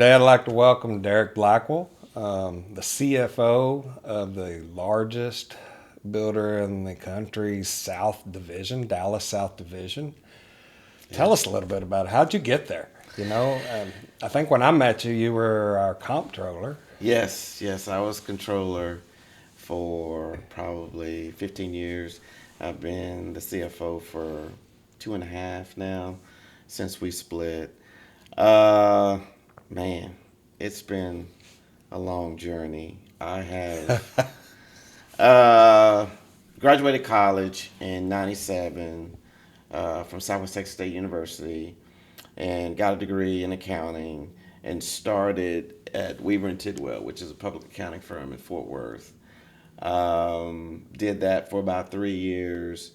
Today I'd like to welcome Derek Blackwell, the CFO of the largest builder in the country's South Division, Dallas South Division. Tell us a little bit about it. How'd you get there? I think when I met you, you were our comptroller. Yes, I was controller for probably 15 years. I've been the CFO for 2.5 now since we split. Uh, Man, it's been a long journey. I have uh, graduated college in '97 from Southwest Texas State University and got a degree in accounting and started at Weaver and Tidwell, which is a public accounting firm in Fort Worth. Did that for about 3 years,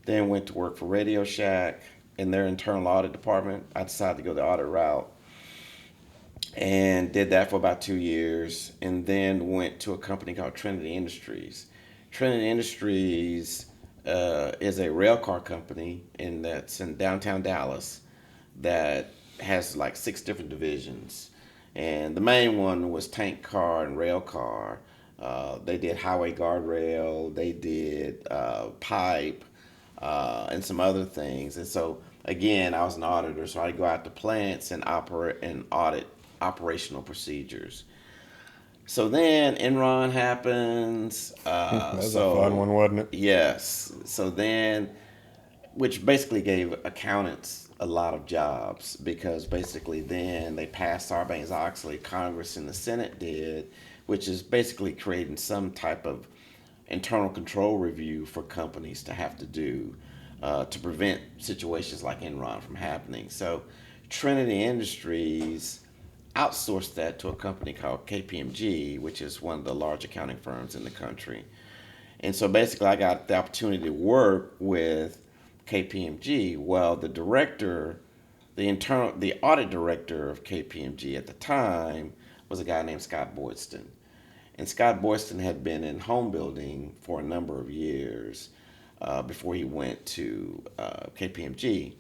then went to work for Radio Shack in their internal audit department. I decided to go the audit route and did that for about 2 years, and then went to a company called Trinity Industries. Trinity Industries is a rail car company, and that's in downtown Dallas that has like 6 different divisions. And the main one was tank car and rail car. They did highway guardrail, they did pipe, and some other things. And so, again, I was an auditor, so I'd go out to plants and operate and audit operational procedures. So then Enron happens. That was a fun one, wasn't it? Yes. So then, which basically gave accountants a lot of jobs because basically then they passed Sarbanes-Oxley, Congress and the Senate did, which is basically creating some type of internal control review for companies to have to do to prevent situations like Enron from happening. So Trinity Industries outsourced that to a company called KPMG, which is one of the large accounting firms in the country. And so basically, I got the opportunity to work with KPMG. Well, the audit director of KPMG at the time was a guy named Scott Boydston. And Scott Boydston had been in home building for a number of years before he went to KPMG.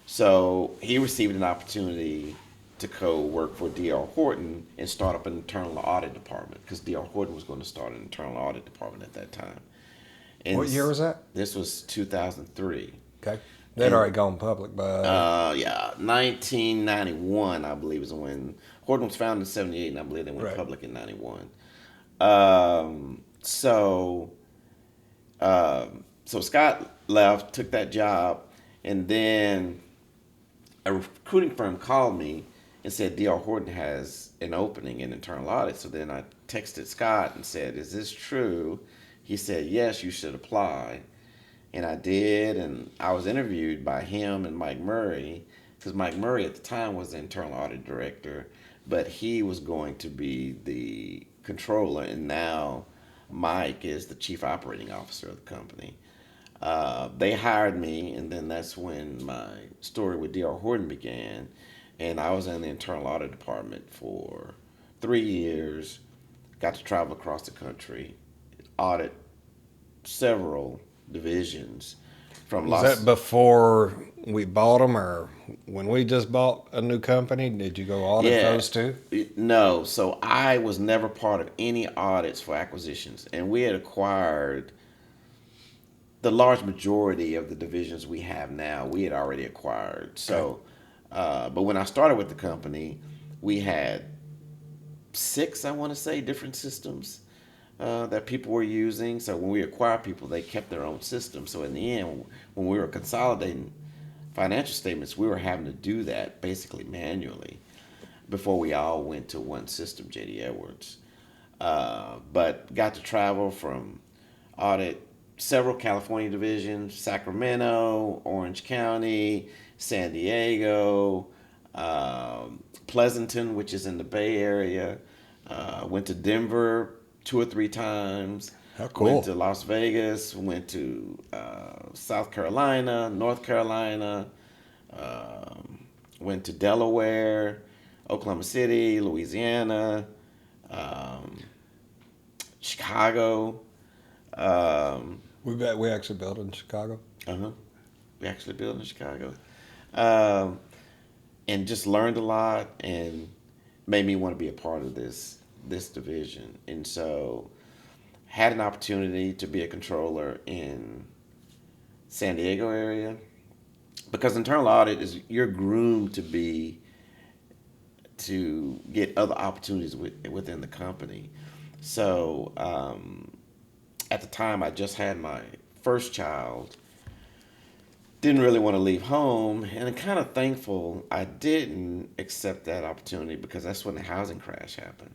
So he received an opportunity to co-work for D.R. Horton and start up an internal audit department because D.R. Horton was going to start an internal audit department at that time. And What year was that? This was 2003. Okay. They'd already gone public by. Yeah, 1991, I believe, is when Horton was founded in '78, and I believe they went Right. public in '91. Um, so, so Scott left, took that job, and then a recruiting firm called me and said D.R. Horton has an opening in internal audit. So then I texted Scott and said, "Is this true?" He said, "Yes, you should apply." And I did, and I was interviewed by him and Mike Murray, because Mike Murray at the time was the internal audit director, but he was going to be the controller, and now Mike is the chief operating officer of the company. They hired me, and then that's when my story with D.R. Horton began. And I was in the internal audit department for 3 years, got to travel across the country, audit several divisions from Was that before we bought them, or when we just bought a new company? Did you go audit Yeah. those two? No, so I was never part of any audits for acquisitions, and we had acquired the large majority of the divisions we have now. We had already acquired. So, but when I started with the company, we had 6, I want to say, different systems that people were using. So when we acquired people, they kept their own system. So in the end, when we were consolidating financial statements, we were having to do that basically manually before we all went to one system, JD Edwards. But got to travel from audit several California divisions: Sacramento, Orange County, San Diego, Pleasanton, which is in the Bay Area. Went to Denver 2 or 3 times. How Went cool. to Las Vegas. Went to South Carolina, North Carolina. Went to Delaware, Oklahoma City, Louisiana, um, Chicago. Um, We actually built in Chicago. uh-huh. We actually built in Chicago. Um, and just learned a lot and made me want to be a part of this division. And so had an opportunity to be a controller in San Diego area, because internal audit is, you're groomed to get other opportunities within the company. So at the time, I just had my first child, didn't really want to leave home, and I'm kind of thankful I didn't accept that opportunity, because that's when the housing crash happened.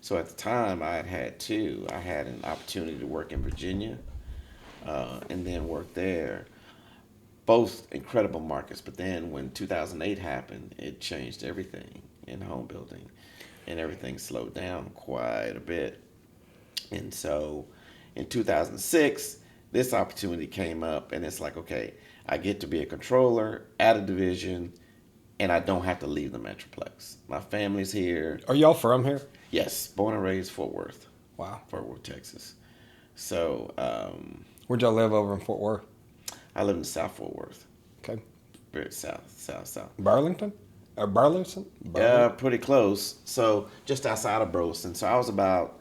So at the time, I had two. I had an opportunity to work in Virginia and then work there. Both incredible markets, but then when 2008 happened, it changed everything in home building, and everything slowed down quite a bit. And so in 2006, this opportunity came up, and it's like, okay, I get to be a controller at a division, and I don't have to leave the Metroplex. My family's here. Are y'all from here? Yes, born and raised Fort Worth, Wow. Texas. So Where'd y'all live over in Fort Worth? I live in South Fort Worth, Okay. very south. Burlington? Or Burleson? Pretty close. So just outside of Burleson. So I was about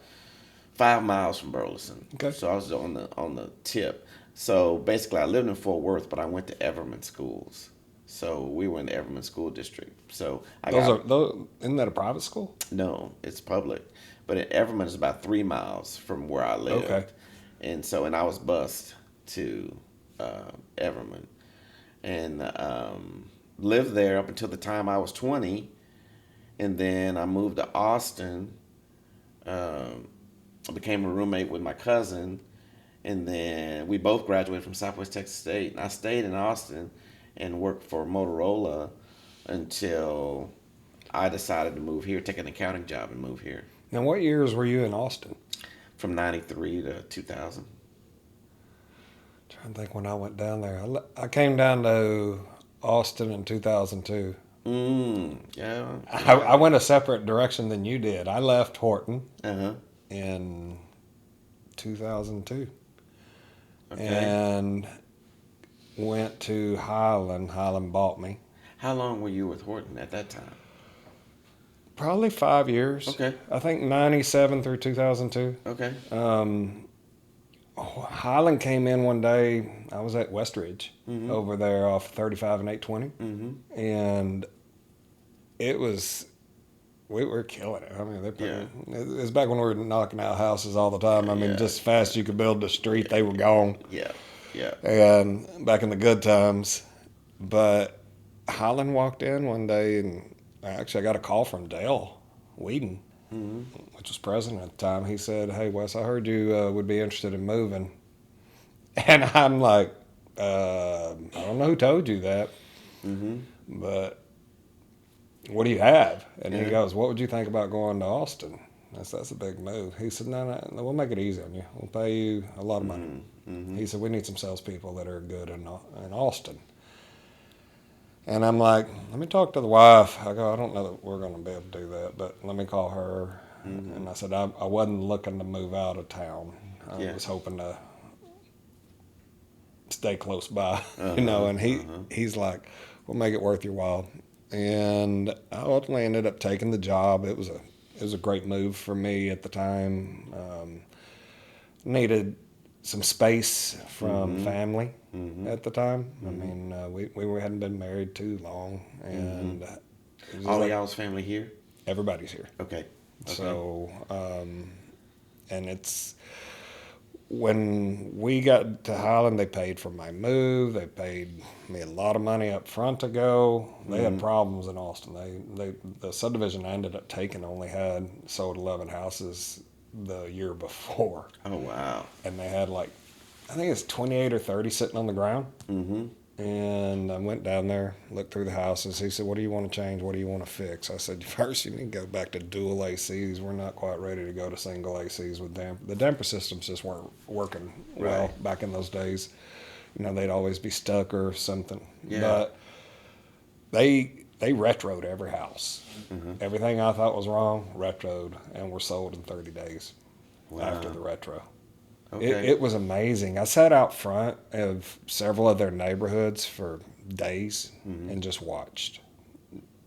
5 miles from Burleson. Okay. So I was on the tip. So basically, I lived in Fort Worth, but I went to Everman schools. So we were in the Everman school district. So Isn't that a private school? no, it's public, but Everman is about 3 miles from where I lived. Okay. And I was bused to Everman, and lived there up until the time I was 20, and then I moved to Austin. I became a roommate with my cousin, and then we both graduated from Southwest Texas State. And I stayed in Austin and worked for Motorola until I decided to move here, take an accounting job, and move here. Now, what years were you in Austin? From 93 to 2000. Trying to think when I went down there. I came down to Austin in 2002. Yeah. I went a separate direction than you did. I left Horton Uh-huh. in 2002 Okay. and went to Highland. Highland bought me. How long were you with Horton at that time? Probably 5 years. Okay. I think 97 through 2002. Okay. Highland came in one day. I was at Westridge over there off 35 and 820. Mm-hmm. And we were killing it. I mean, it was back when we were knocking out houses all the time. I mean, Yeah. just fast you could build the street, they were gone. Yeah. Yeah. And back in the good times. But Highland walked in one day, and I got a call from Dale Whedon, which was president at the time. He said, "Hey, Wes, I heard you would be interested in moving." And I'm like, I don't know who told you that, but what do you have? And he goes, "What would you think about going to Austin?" That's a big move. He said, no, we'll make it easy on you. We'll pay you a lot of money. He said, we need some salespeople that are good in Austin. And I'm like, let me talk to the wife. I go, I don't know that we're going to be able to do that, but let me call her. And I said, I wasn't looking to move out of town. I was hoping to stay close by, and he's like, we'll make it worth your while. And I ultimately ended up taking the job. It was a great move for me at the time. Needed some space from family at the time. I mean, we hadn't been married too long, and it was All like, y'all's family here? everybody's here. Okay. So, and it's when we got to Highland, they paid for my move. They paid me a lot of money up front to go. They had problems in Austin. The subdivision I ended up taking only had sold 11 houses the year before. Oh, wow. And they had I think it's 28 or 30 sitting on the ground. And I went down there, looked through the houses. He said, what do you want to change? What do you want to fix? I said, first you need to go back to dual ACs. We're not quite ready to go to single ACs with damper. The damper systems just weren't working well back in those days. They'd always be stuck or something. Yeah. But they retroed every house. Everything I thought was wrong, retroed, and were sold in 30 days after the retro. Okay. It was amazing. I sat out front of several of their neighborhoods for days and just watched.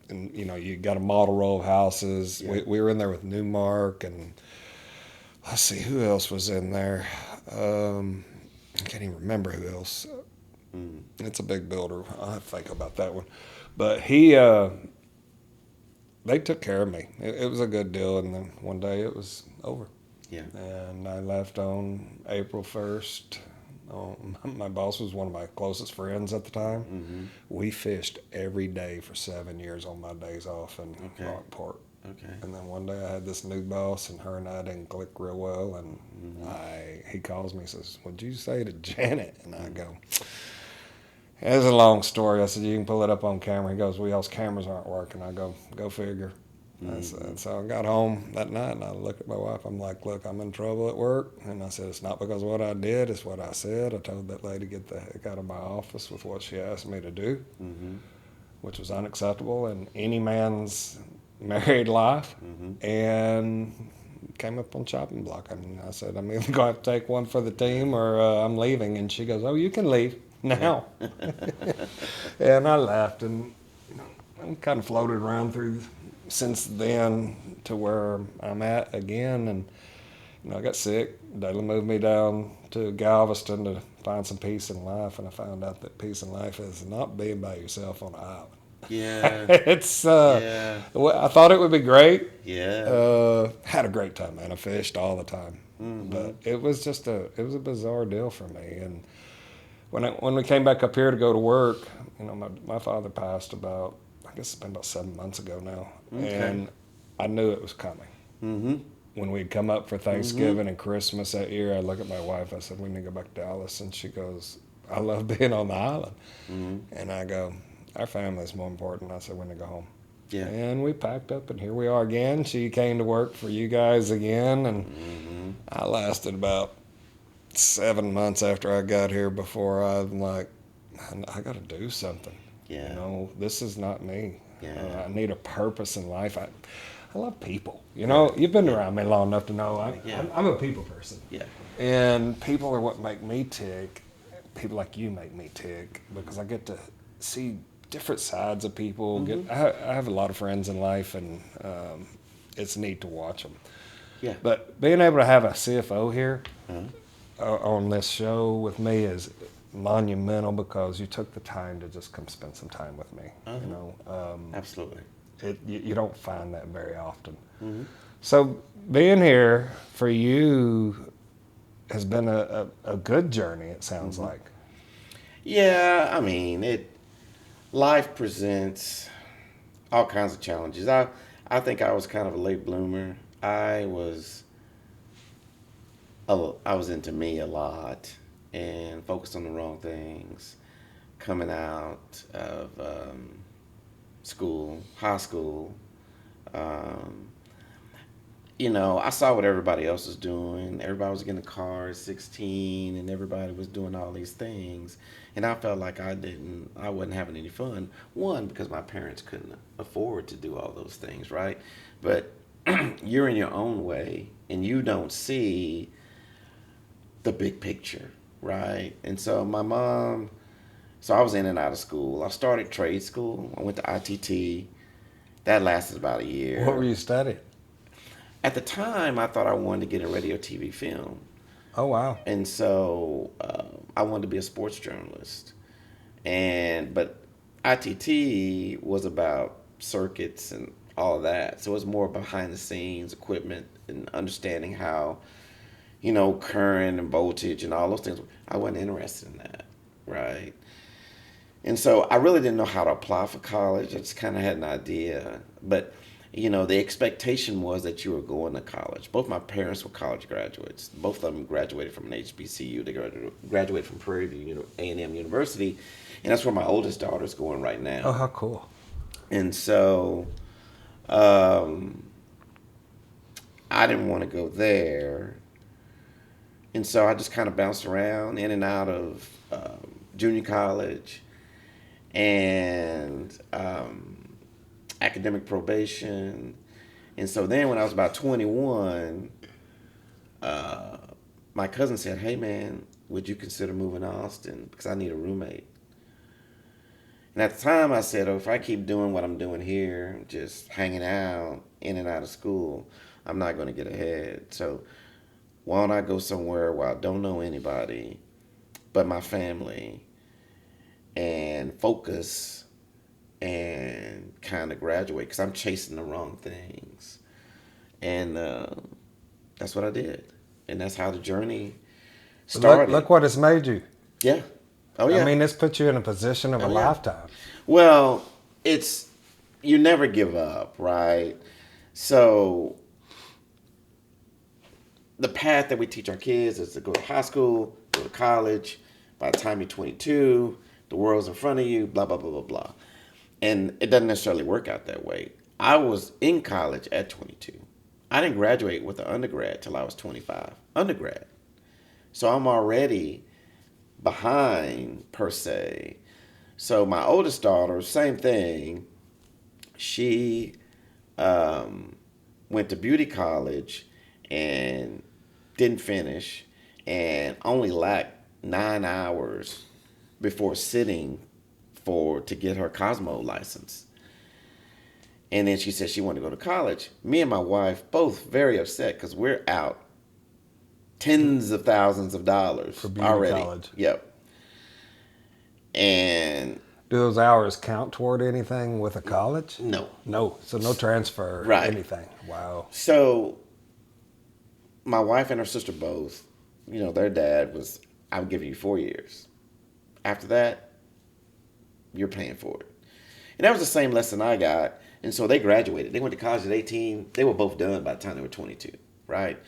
and you got a model row of houses. Yeah. We were in there with Newmark, and let's see who else was in there. I can't even remember who else. Mm. It's a big builder. I'll have to think about that one. But they took care of me. It was a good deal, and then one day it was over. Yeah. And I left on April 1st. My boss was one of my closest friends at the time. Mm-hmm. We fished every day for 7 years on my days off in Okay. Rockport. Okay. And then one day I had this new boss, and her and I didn't click real well. And he calls me and says, "What'd you say to Janet?" And I go, "It's a long story." I said, "You can pull it up on camera." He goes, "Well, y'all's cameras aren't working." I go, "Go figure." I said, so I got home that night, and I looked at my wife. I'm like, "Look, I'm in trouble at work." And I said, "It's not because of what I did. It's what I said. I told that lady to get the heck out of my office with what she asked me to do, Mm-hmm. which was unacceptable in any man's married life." Mm-hmm. And came up on chopping block. I mean, I said, "I'm either going to take one for the team, or I'm leaving." And she goes, "Oh, you can leave now." And I left, and I'm kind of floated around through since then to where I'm at again. And I got sick. Dayla moved me down to Galveston to find some peace in life, and I found out that peace in life is not being by yourself on an island. Yeah. It's Yeah. I thought it would be great. Yeah. Had a great time, man. I fished all the time, Mm-hmm. but it was a bizarre deal for me. And when we came back up here to go to work, my father passed about, I guess it's been about 7 months ago now, Okay. and I knew it was coming. Mm-hmm. When we'd come up for Mm-hmm. Thanksgiving and Christmas that year, I look at my wife. I said, "We need to go back to Dallas," and she goes, "I love being on the island." Mm-hmm. And I go, "Our family is more important." I said, "We need to go home." Yeah. And we packed up, and here we are again. She came to work for you guys again, and Mm-hmm. I lasted about 7 months after I got here before I'm like, I got to do something. Yeah. This is not me. Yeah. I need a purpose in life. I love people. Right. You've been Yeah. around me long enough to know Yeah. I'm a people person. Yeah. And people are what make me tick. People like you make me tick because I get to see different sides of people. Mm-hmm. I have a lot of friends in life, and it's neat to watch them. Yeah. But being able to have a CFO here Uh-huh. on this show with me is monumental because you took the time to just come spend some time with me. Uh-huh. Absolutely. You don't find that very often. Mm-hmm. So being here for you has been a good journey. It sounds like. Yeah, I mean, life presents all kinds of challenges. I think I was kind of a late bloomer. I was into me a lot and focused on the wrong things. Coming out of school, high school, um, I saw what everybody else was doing. Everybody was getting a car at 16, and everybody was doing all these things. And I felt like I wasn't having any fun. One, because my parents couldn't afford to do all those things, right? But you're in your own way, and you don't see the big picture, right? And so so I was in and out of school. I started trade school. I went to ITT. That lasted about a year. What were you studying? At the time, I thought I wanted to get in radio, TV, film. Oh wow. And so I wanted to be a sports journalist. But ITT was about circuits and all of that. So it was more behind the scenes equipment and understanding how, current and voltage and all those things. I wasn't interested in that, right? And so I really didn't know how to apply for college. I just kind of had an idea. But, the expectation was that you were going to college. Both my parents were college graduates. Both of them graduated from an HBCU. They graduated from Prairie View A&M University. And that's where my oldest daughter's going right now. Oh, how cool. And so I didn't want to go there. And so I just kind of bounced around in and out of junior college and academic probation. And so then when I was about 21, my cousin said, "Hey man, would you consider moving to Austin? Because I need a roommate." And at the time, I said, oh, if I keep doing what I'm doing here, just hanging out in and out of school, I'm not going to get ahead. So why don't I go somewhere where I don't know anybody but my family and focus and kind of graduate? Because I'm chasing the wrong things. And that's what I did. And that's how the journey Look, started. look what it's made you. Yeah. Oh, I yeah. mean, it's put you in a position of a Oh, yeah. lifetime. Well, it's, you never give up, right? So the path that we teach our kids is to go to high school, go to college. By the time you're 22, the world's in front of you, blah, blah, blah, blah, blah. And it doesn't necessarily work out that way. I was in college at 22. I didn't graduate with an undergrad till I was 25. Undergrad. So I'm already behind, per se. So my oldest daughter, same thing. She went to beauty college and didn't finish and only lacked 9 hours before sitting to get her Cosmo license. And then she said she wanted to go to college. Me and my wife both very upset because we're out tens of thousands of dollars For beauty already. college. Yep. And Do those hours count toward anything with a college? no. No. So no transfer, Right. anything. Wow. So my wife and her sister both, their dad was, I'm giving you 4 years. After that, you're paying for it. And that was the same lesson I got. And so they graduated. They went to college at 18. They were both done by the time they were 22, right?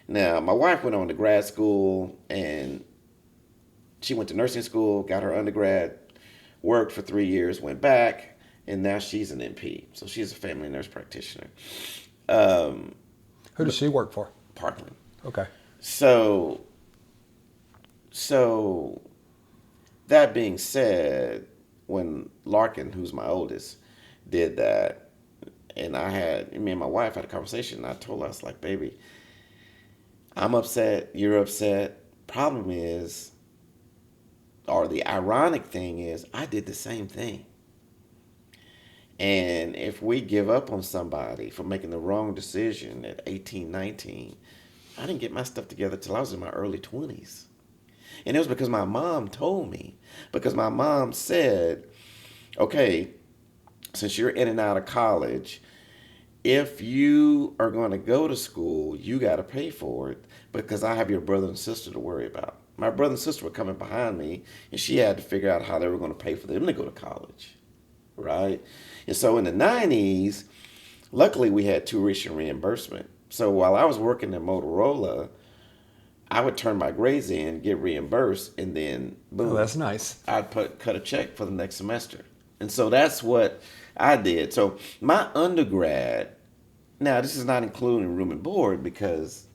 Now, my wife went on to grad school and she went to nursing school, got her undergrad, worked for 3 years, went back, and now she's an NP. So she's a family nurse practitioner. Who does she work for? Parkland. Okay. So that being said, when Larkin, who's my oldest, did that, and me and my wife had a conversation, and I told her, I was like, baby, I'm upset, you're upset. Problem is, or the ironic thing is, I did the same thing. And if we give up on somebody for making the wrong decision at 18, 19, I didn't get my stuff together till I was in my early 20s. And it was because my mom told me. Because my mom said, okay, since you're in and out of college, if you are going to go to school, you got to pay for it because I have your brother and sister to worry about. My brother and sister were coming behind me, and she had to figure out how they were going to pay for them to go to college, right? And so in the 90s, luckily we had tuition reimbursement. So while I was working at Motorola, I would turn my grades in, get reimbursed, and then boom. Oh, that's nice. I'd cut a check for the next semester. And so that's what I did. So my undergrad, now this is not including room and board because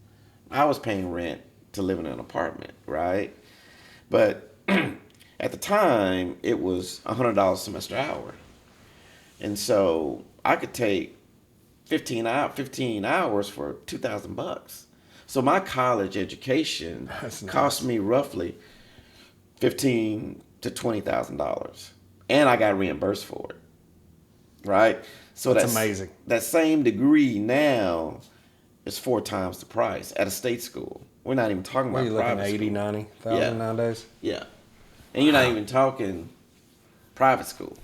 I was paying rent to live in an apartment, right? But at the time, it was $100 semester hour. And so I could take 15 hours for $2,000. So my college education cost me roughly $15,000 to $20,000, and I got reimbursed for it. Right? So That's amazing. That same degree now is 4 times the price at a state school. We're not even talking about What are you looking private at, 80, school. 90,000 nowadays? Yeah. And you're not even talking private school.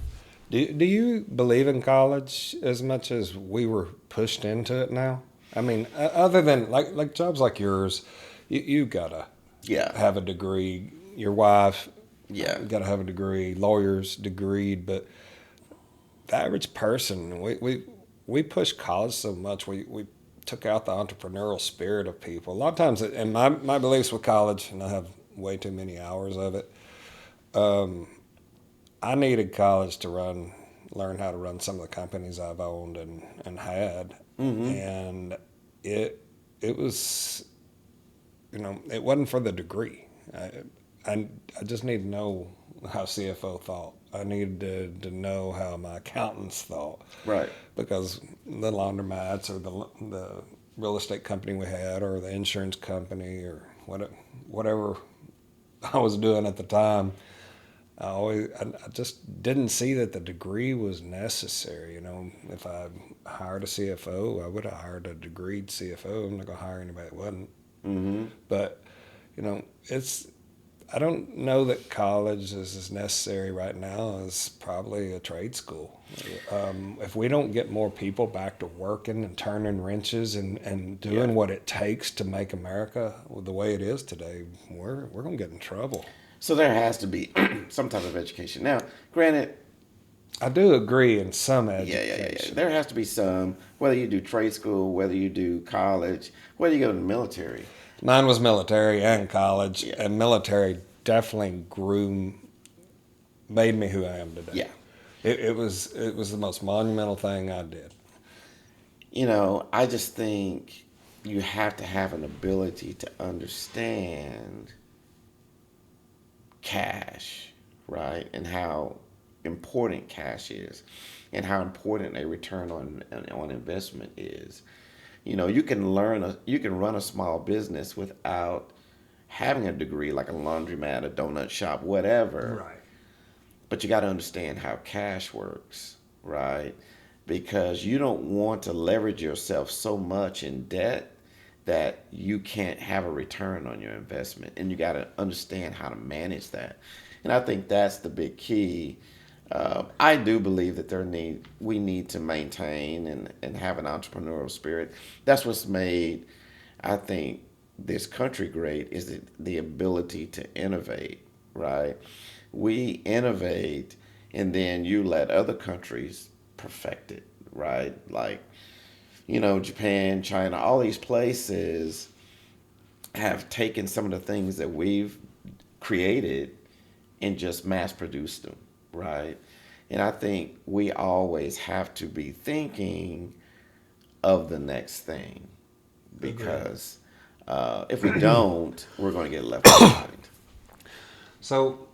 Do you believe in college as much as we were pushed into it now? I mean, other than like jobs like yours, you gotta have a degree. Your wife, gotta have a degree. Lawyers degreed, but the average person, we push college so much. We took out the entrepreneurial spirit of people. A lot of times, and my beliefs with college, and I have way too many hours of it. I needed college to learn how to run some of the companies I've owned and had, and it was, it wasn't for the degree. I just need to know how CFO thought. I needed to know how my accountants thought, right? Because the laundromats or the real estate company we had, or the insurance company, or whatever I was doing at the time. I just didn't see that the degree was necessary. If I hired a CFO, I would have hired a degreed CFO. I'm not going to hire anybody that wasn't. Mm-hmm. But, it's, I don't know that college is as necessary right now as probably a trade school. If we don't get more people back to working and turning wrenches and doing Yeah. what it takes to make America the way it is today, we're going to get in trouble. So there has to be some type of education. Now, granted, I do agree in some yeah. education. There has to be some, whether you do trade school, whether you do college, whether you go to the military. Mine was military Yeah. and college, Yeah. and military definitely made me who I am today. Yeah. It was the most monumental thing I did. I just think you have to have an ability to understand cash, right? And how important cash is and how important a return on investment is. You can run a small business without having a degree like a laundromat, a donut shop, whatever. Right. But you got to understand how cash works, right? Because you don't want to leverage yourself so much in debt that you can't have a return on your investment. And you got to understand how to manage that. And I think that's the big key. I do believe that we need to maintain and have an entrepreneurial spirit. That's what's made, I think, this country great is the ability to innovate, right? We innovate and then you let other countries perfect it, right? Like, Japan, China, all these places have taken some of the things that we've created and just mass produced them, right? And I think we always have to be thinking of the next thing Agreed. because if we don't, we're going to get left behind. So,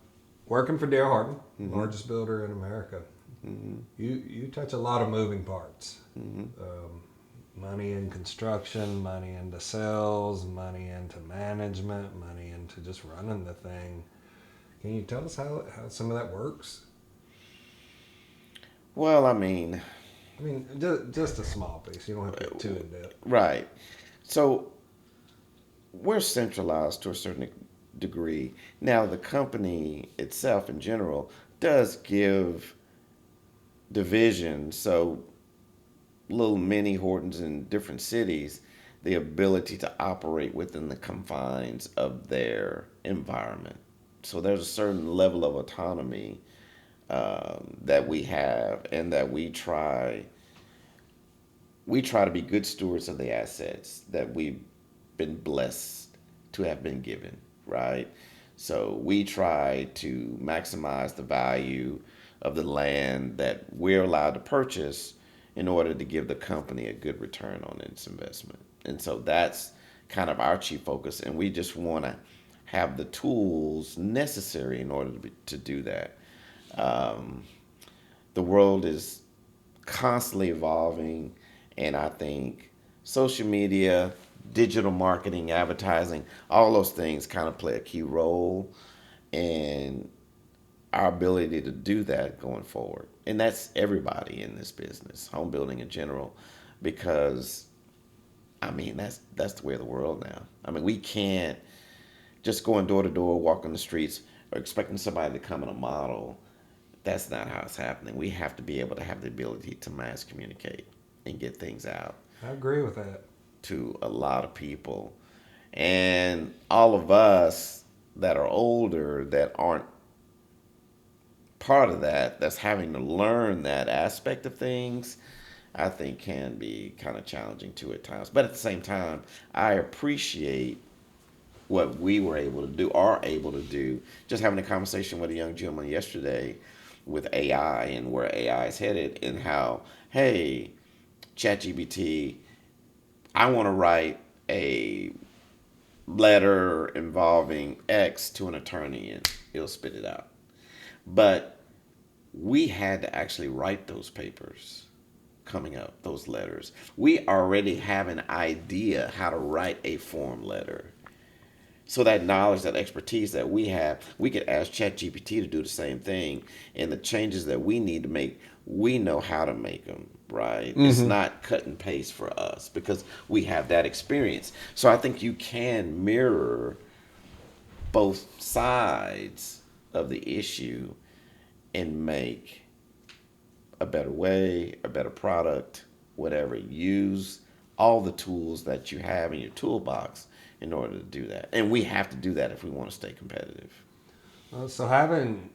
working for D.R. Horton, Mm-hmm. largest builder in America, Mm-hmm. you touch a lot of moving parts. Mm-hmm. Money in construction, money into sales, money into management, money into just running the thing. Can you tell us how some of that works? Well, I mean, just a small piece. You don't have to get too in depth. right. So we're centralized to a certain degree. Now, the company itself in general does give divisions, so little mini Hortons in different cities, the ability to operate within the confines of their environment. So there's a certain level of autonomy that we have, and that we try to be good stewards of the assets that we've been blessed to have been given, right? So we try to maximize the value of the land that we're allowed to purchase in order to give the company a good return on its investment. And so that's kind of our chief focus, and we just want to have the tools necessary in order to do that. Um, the world is constantly evolving, and I think social media, digital marketing, advertising, all those things kind of play a key role in our ability to do that going forward. And that's everybody in this business, home building in general, because that's the way of the world now. We can't just going door to door, walking the streets, or expecting somebody to come in a model. That's not how it's happening. We have to be able to have the ability to mass communicate and get things out I agree with that. to a lot of people. And all of us that are older that aren't part of that's having to learn that aspect of things, I think can be kind of challenging too at times. But at the same time, I appreciate what we were able to do, are able to do. Just having a conversation with a young gentleman yesterday with AI and where AI is headed, and how, hey, ChatGPT, I want to write a letter involving X to an attorney and it'll spit it out. But we had to actually write those papers coming up, those letters. We already have an idea how to write a form letter. So that knowledge, that expertise that we have, we could ask ChatGPT to do the same thing. And the changes that we need to make, we know how to make them, right? It's not cut and paste for us because we have that experience. So I think you can mirror both sides of the issue and make a better way, a better product, whatever. Use all the tools that you have in your toolbox in order to do that. And we have to do that if we want to stay competitive. So having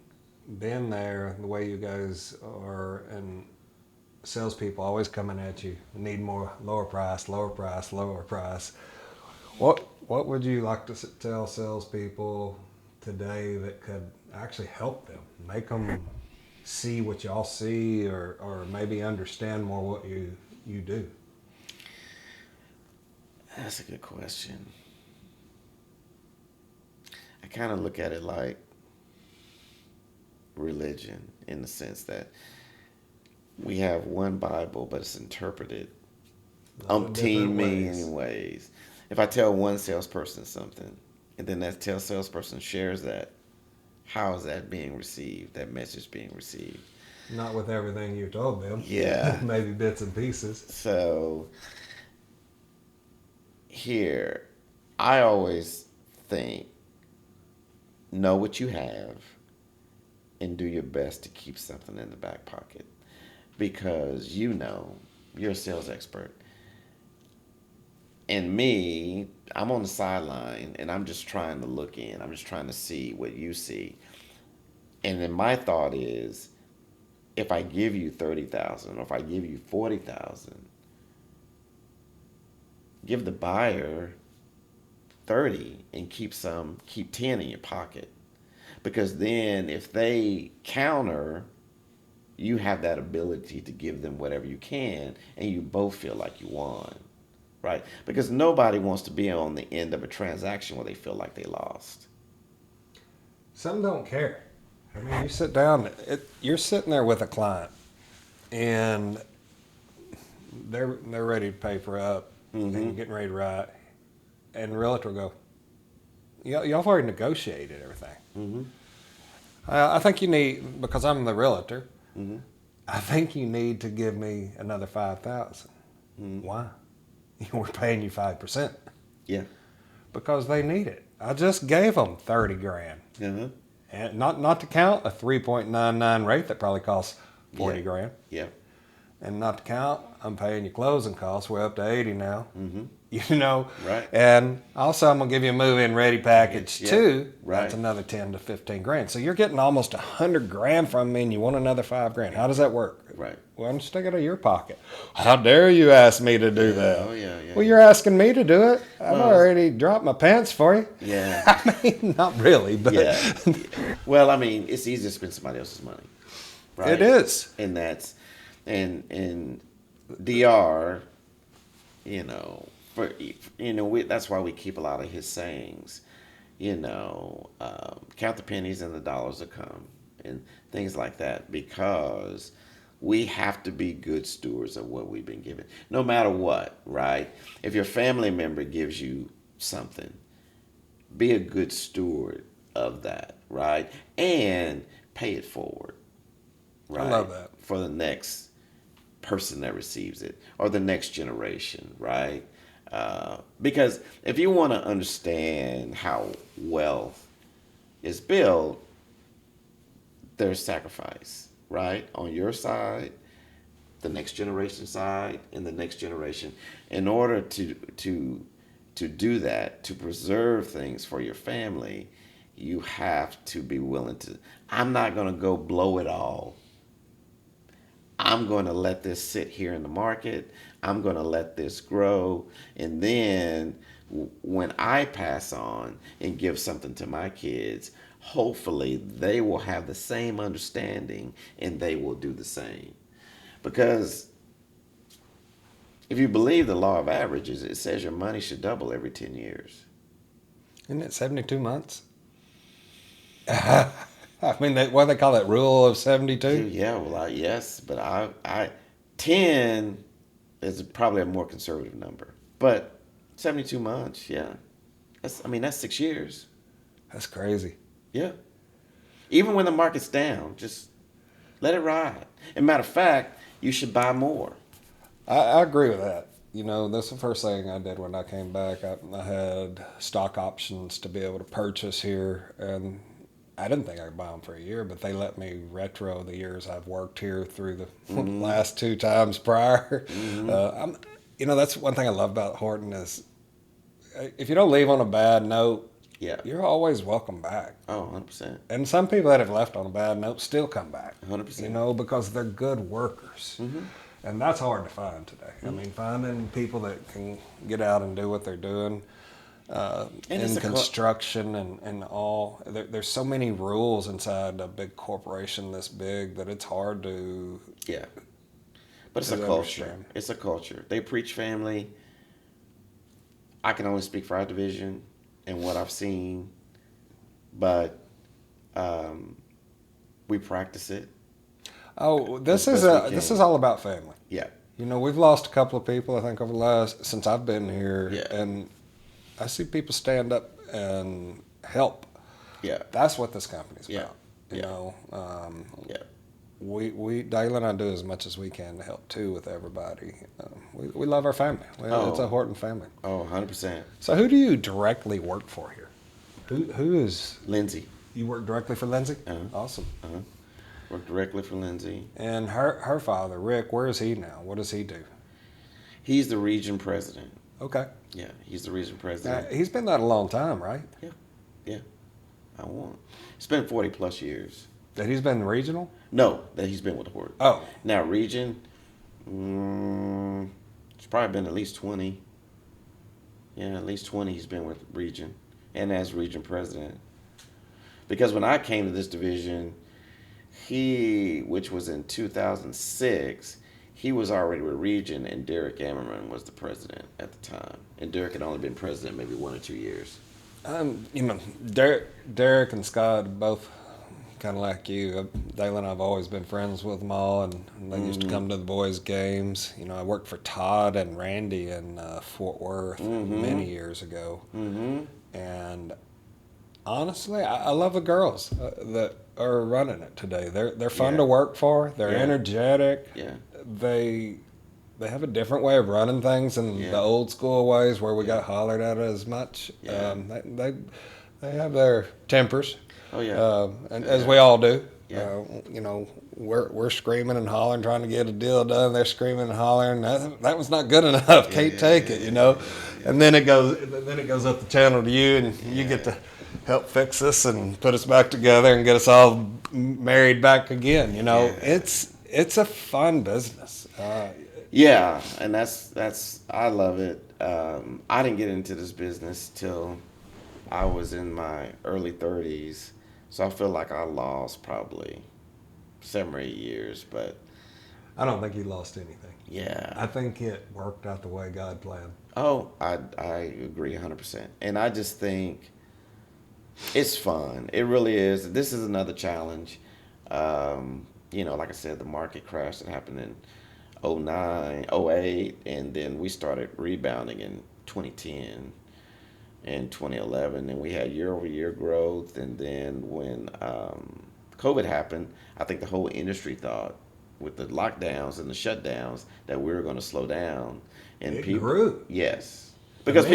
been there the way you guys are, and salespeople always coming at you, need more, lower price, lower price, lower price. What would you like to tell salespeople today that could actually help them, make them see what y'all see, or maybe understand more what you do? That's a good question. I kind of look at it like religion in the sense that we have one Bible, but it's interpreted umpteen million ways. If I tell one salesperson something, and then that salesperson shares that, how is that being received? That message being received? Not with everything you told them. Yeah. Maybe bits and pieces. So here, I always think, know what you have and do your best to keep something in the back pocket because you know you're a sales expert. And me, I'm on the sideline and I'm just trying to look in. I'm just trying to see what you see. And then my thought is, if I give you 30,000 or if I give you 40,000, give the buyer 30 and keep 10 in your pocket. Because then if they counter, you have that ability to give them whatever you can and you both feel like you won. Right? Because nobody wants to be on the end of a transaction where they feel like they lost. Some don't care. I mean, you sit down, you're sitting there with a client, and they're ready to pay for up and getting ready to write, and the realtor go, y'all have already negotiated everything. I think you need, because I'm the realtor, I think you need to give me another 5,000. Why? We're paying you 5%. Yeah. Because they need it. I just gave them 30 grand. And not to count a 3.99 rate that probably costs 40 grand. Yeah. And not to count, I'm paying you closing costs. We're up to 80 now. You know? Right. And also, I'm going to give you a move-in ready package too. Right. That's another 10 to 15 grand. So you're getting almost 100 grand from me and you want another 5 grand. How does that work? Right. Well, I'm just taking it out of your pocket. How dare you ask me to do that? Oh, yeah. Well, you're asking me to do it. I've already dropped my pants for you. Yeah. I mean, not really, but. Yeah. Well, I mean, it's easy to spend somebody else's money. Right? It is. And that's, and DR, you know, that's why we keep a lot of his sayings, count the pennies and the dollars that come and things like that, because we have to be good stewards of what we've been given, no matter what, right? If your family member gives you something, be a good steward of that, right? And pay it forward, right? I love that. For the next person that receives it or the next generation, right? Because if you want to understand how wealth is built, there's sacrifice, right? On your side, the next generation side, and the next generation. In order to do that, to preserve things for your family, you have to be willing to, I'm not going to go blow it all. I'm going to let this sit here in the market. I'm going to let this grow. And then when I pass on and give something to my kids, hopefully they will have the same understanding and they will do the same. Because if you believe the law of averages, it says your money should double every 10 years. Isn't it 72 months? I mean, what do they call that, rule of 72? Yeah, well, yes, but I 10 is probably a more conservative number. But 72 months, yeah, That's 6 years. That's crazy. Yeah. Even when the market's down, just let it ride. And matter of fact, you should buy more. I agree with that. That's the first thing I did when I came back. I had stock options to be able to purchase here, and I didn't think I could buy them for a year, but they let me retro the years I've worked here through the last two times prior. That's one thing I love about Horton is if you don't leave on a bad note, Yeah. you're always welcome back. Oh, 100%. And some people that have left on a bad note still come back. 100%. Because they're good workers. And that's hard to find today. I mean, finding people that can get out and do what they're doing in construction and all. There's so many rules inside a big corporation this big that it's hard to. Yeah. But it's a culture. Understand. It's a culture. They preach family. I can only speak for our division and what I've seen, but we practice it. Oh, this is all about family. Yeah. We've lost a couple of people, I think, over the last since I've been here. Yeah. And I see people stand up and help. Yeah. That's what this company's about. Yeah. We Dale and I do as much as we can to help too with everybody. We love our family. It's a Horton family. Oh, 100%. So who do you directly work for here? Who is Lindsay? You work directly for Lindsay? Awesome. Work directly for Lindsay. And her father, Rick, where is he now? What does he do? He's the region president. Okay. Yeah, he's the region president. He's been that a long time, right? Yeah. I won't. It's been 40 plus years. That he's been regional? No, that he's been with the Horton. Oh. Now, region, it's probably been at least 20. Yeah, at least 20 he's been with region and as region president. Because when I came to this division, which was in 2006, he was already with region, and Derek Ammerman was the president at the time. And Derek had only been president maybe 1 or 2 years. Derek and Scott are both kind of like you. Dale and I have always been friends with them all, and they used to come to the boys' games. I worked for Todd and Randy in Fort Worth many years ago. And honestly, I love the girls that are running it today. They're fun to work for. They're energetic. Yeah. They have a different way of running things than the old school ways where we got hollered at as much. Yeah. They have their tempers. Oh yeah. And as we all do. Yeah. We're screaming and hollering trying to get a deal done. They're screaming and hollering. That was not good enough. Can't take it. And then it goes up the channel to you, and you get to help fix this and put us back together and get us all married back again. It's a fun business. And that's I love it. I didn't get into this business till I was in my early 30s, so I feel like I lost probably 7 or 8 years, but I don't think you lost anything. Yeah. I think it worked out the way God planned. Oh, I agree 100%. And I just think it's fun. It really is. This is another challenge. Like I said, the market crash that happened in 2009, 2008, and then we started rebounding in 2010 and 2011, and we had year-over-year growth. And then when COVID happened, I think the whole industry thought with the lockdowns and the shutdowns that we were going to slow down. And it grew. Yes. Because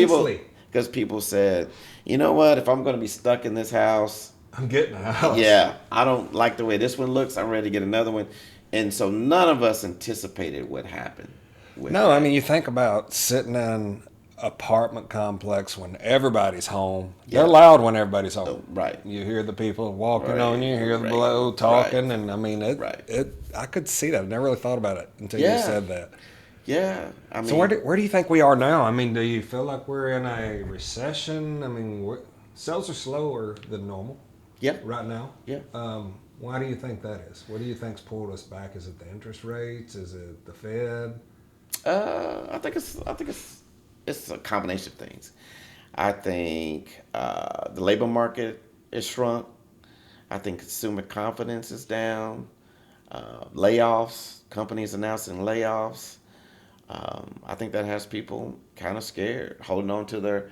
people said, you know what, if I'm going to be stuck in this house, I'm getting a house. Yeah, I don't like the way this one looks. I'm ready to get another one. And so none of us anticipated what happened. I mean, you think about sitting in apartment complex when everybody's home. Yeah. They're loud when everybody's home. Oh, right. You hear the people walking on you, hear the below talking, and I mean, I could see that. I never really thought about it until you said that. Yeah. So where do you think we are now? I mean, do you feel like we're in a recession? I mean, sales are slower than normal. Yeah. Right now. Yeah. Why do you think that is? What do you think's pulled us back? Is it the interest rates? Is it the Fed? I think it's a combination of things. I think the labor market is shrunk. I think consumer confidence is down. Layoffs, companies announcing layoffs. I think that has people kind of scared, holding on to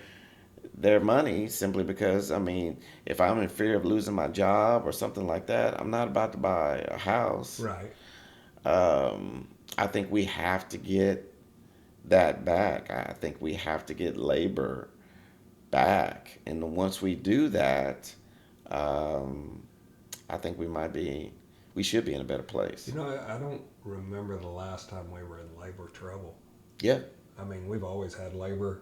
their money simply because, I mean, if I'm in fear of losing my job or something like that, I'm not about to buy a house. Right. I think we have to get that back. I think we have to get labor back. And once we do that, um, I think we should be in a better place. I don't remember the last time we were in labor trouble. Yeah. I mean, we've always had labor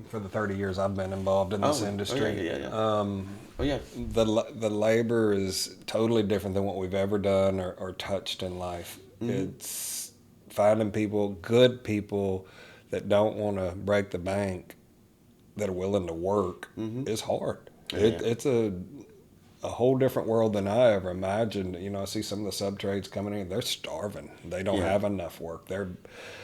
for the 30 years I've been involved in this Oh yeah, industry. yeah, yeah. Oh yeah. The labor is totally different than what we've ever done or touched in life. Mm-hmm. It's finding people, good people that don't want to break the bank, that are willing to work, Mm-hmm. is hard. Oh, yeah. It's a whole different world than I ever imagined. I see some of the sub trades coming in; they're starving. They don't Yeah. have enough work.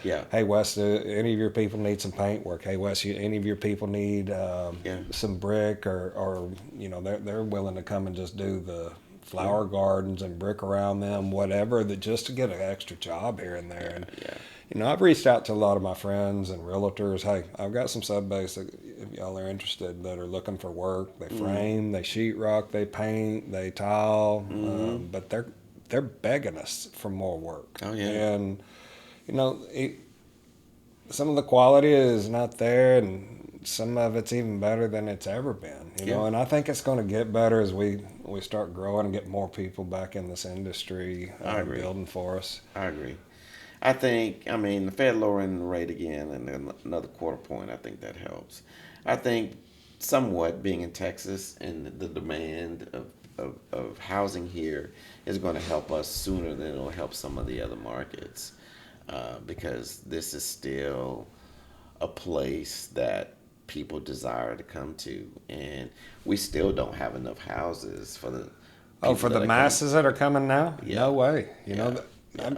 Yeah. Hey Wes, any of your people need some paint work? Hey Wes, any of your people need Yeah. some brick or they're willing to come and just do the flower gardens and brick around them, whatever, that just to get an extra job here and there. And Yeah. I've reached out to a lot of my friends and realtors. Hey, I've got some sub base that if y'all are interested that are looking for work. They frame, they sheetrock, they paint, they tile, Mm-hmm. but they're begging us for more work. Oh yeah. And you know, some of the quality is not there, and some of it's even better than it's ever been. Yeah. And I think it's going to get better as we start growing and get more people back in this industry I agree. building for us. I agree. I think, I mean, the Fed lowering the rate again and then another quarter point, I think that helps. I think somewhat being in Texas and the demand of housing here is going to help us sooner than it'll help some of the other markets because this is still a place that people desire to come to. And we still don't have enough houses for the Oh, people for that the are masses that are coming now? Yeah. No way. Yeah.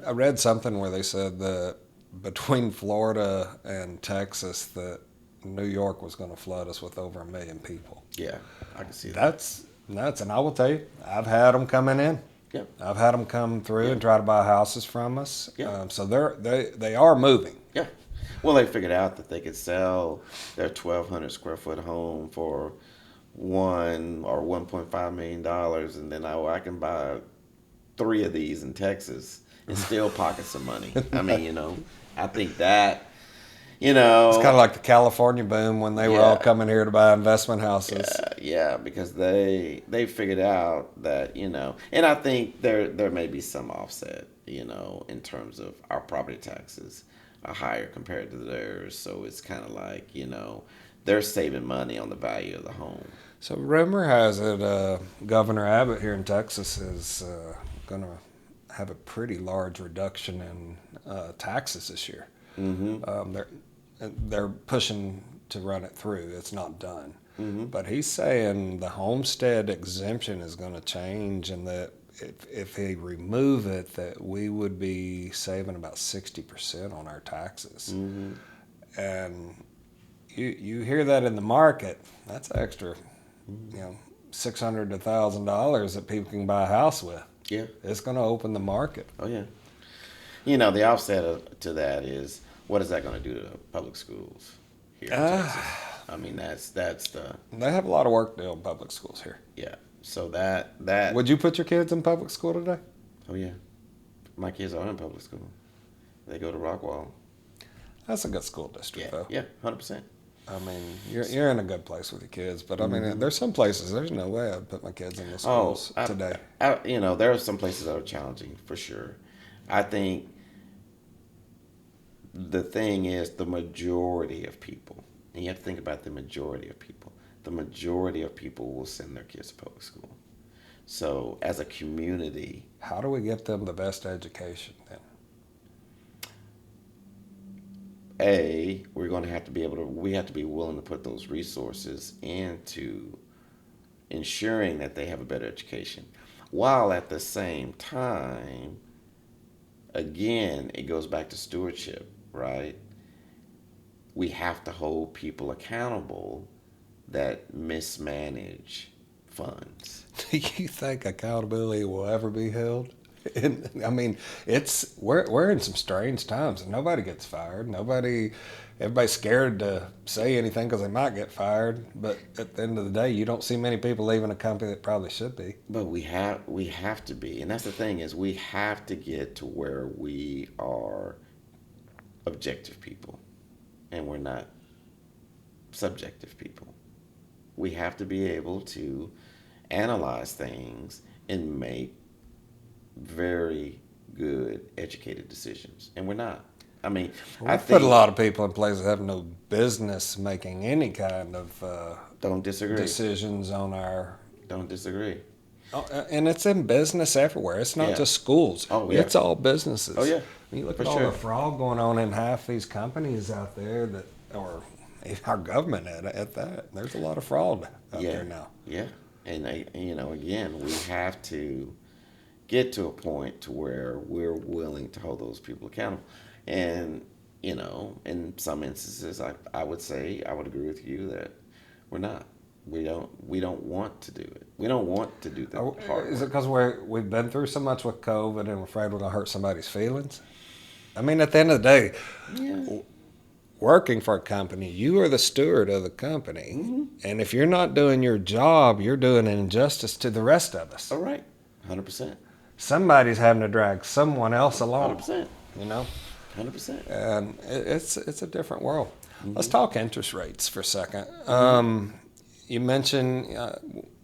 I read something where they said that between Florida and Texas, that New York was going to flood us with over 1 million people. Yeah, I can see that. That's nuts. And I will tell you, I've had them coming in. Yeah. I've had them come through Yeah. and try to buy houses from us. Yeah. So they are moving. Yeah. Well, they figured out that they could sell their 1,200 square foot home for $1.5 million, and then I can buy 3 of these in Texas and still pocket some money. I mean, I think that, It's kind of like the California boom when they were all Yeah. coming here to buy investment houses. yeah, because they figured out that and I think there may be some offset, in terms of our property taxes are higher compared to theirs, so it's kind of like they're saving money on the value of the home. So rumor has it Governor Abbott here in Texas is going to have a pretty large reduction in taxes this year. Mm-hmm. They're pushing to run it through. It's not done. Mm-hmm. But he's saying the homestead exemption is going to change, and that if he remove it, that we would be saving about 60% on our taxes. Mm-hmm. And you hear that in the market, that's extra, $600 to $1,000 that people can buy a house with. Yeah. It's going to open the market. Oh yeah. The offset to that is, what is that going to do to public schools here in Texas? I mean, that's the They have a lot of work to do in public schools here. yeah. So that Would you put your kids in public school today? oh yeah, my kids are in public school. They go to Rockwall. That's a good school district, though. Yeah, 100%. I mean, you're in a good place with your kids, but I mean, there's some places there's no way I'd put my kids in the schools today. There are some places that are challenging for sure. I think the thing is the majority of people, and you have to think about the majority of people. The majority of people will send their kids to public school. So as a community, How do we get them the best education then? we're going to have to we have to be willing to put those resources into ensuring that they have a better education, while at the same time, again, it goes back to stewardship, right? We have to hold people accountable that mismanage funds. Do you think accountability will ever be held? And, I mean, we're in some strange times, and nobody gets fired. Everybody's scared to say anything because they might get fired. But at the end of the day, you don't see many people leaving a company that probably should be. But we have to be, and that's the thing is we have to get to where we are objective people, and we're not subjective people. We have to be able to analyze things and make very good, educated decisions, and we're not. I mean, I We've put a think lot of people in place that have no business making any kind of don't disagree. decisions on our. Don't disagree. Oh, and it's in business everywhere. It's not Yeah. just schools. Oh, yeah. It's all businesses. Oh, yeah. When you look For at all sure. the fraud going on in half these companies out there or our government at that. There's a lot of fraud out Yeah. there now. Yeah. And again, we have to get to a point to where we're willing to hold those people accountable. And in some instances, I would say I would agree with you that we're not. We don't want to do it. We don't want to do the hard Is it work. because we've been through so much with COVID and we're afraid we're going to hurt somebody's feelings? I mean, at the end of the day, Yeah. working for a company, you are the steward of the company. Mm-hmm. And if you're not doing your job, you're doing an injustice to the rest of us. All right. 100%. Somebody's having to drag someone else along, 100%. you know? 100%. And it's a different world. Mm-hmm. Let's talk interest rates for a second. You mentioned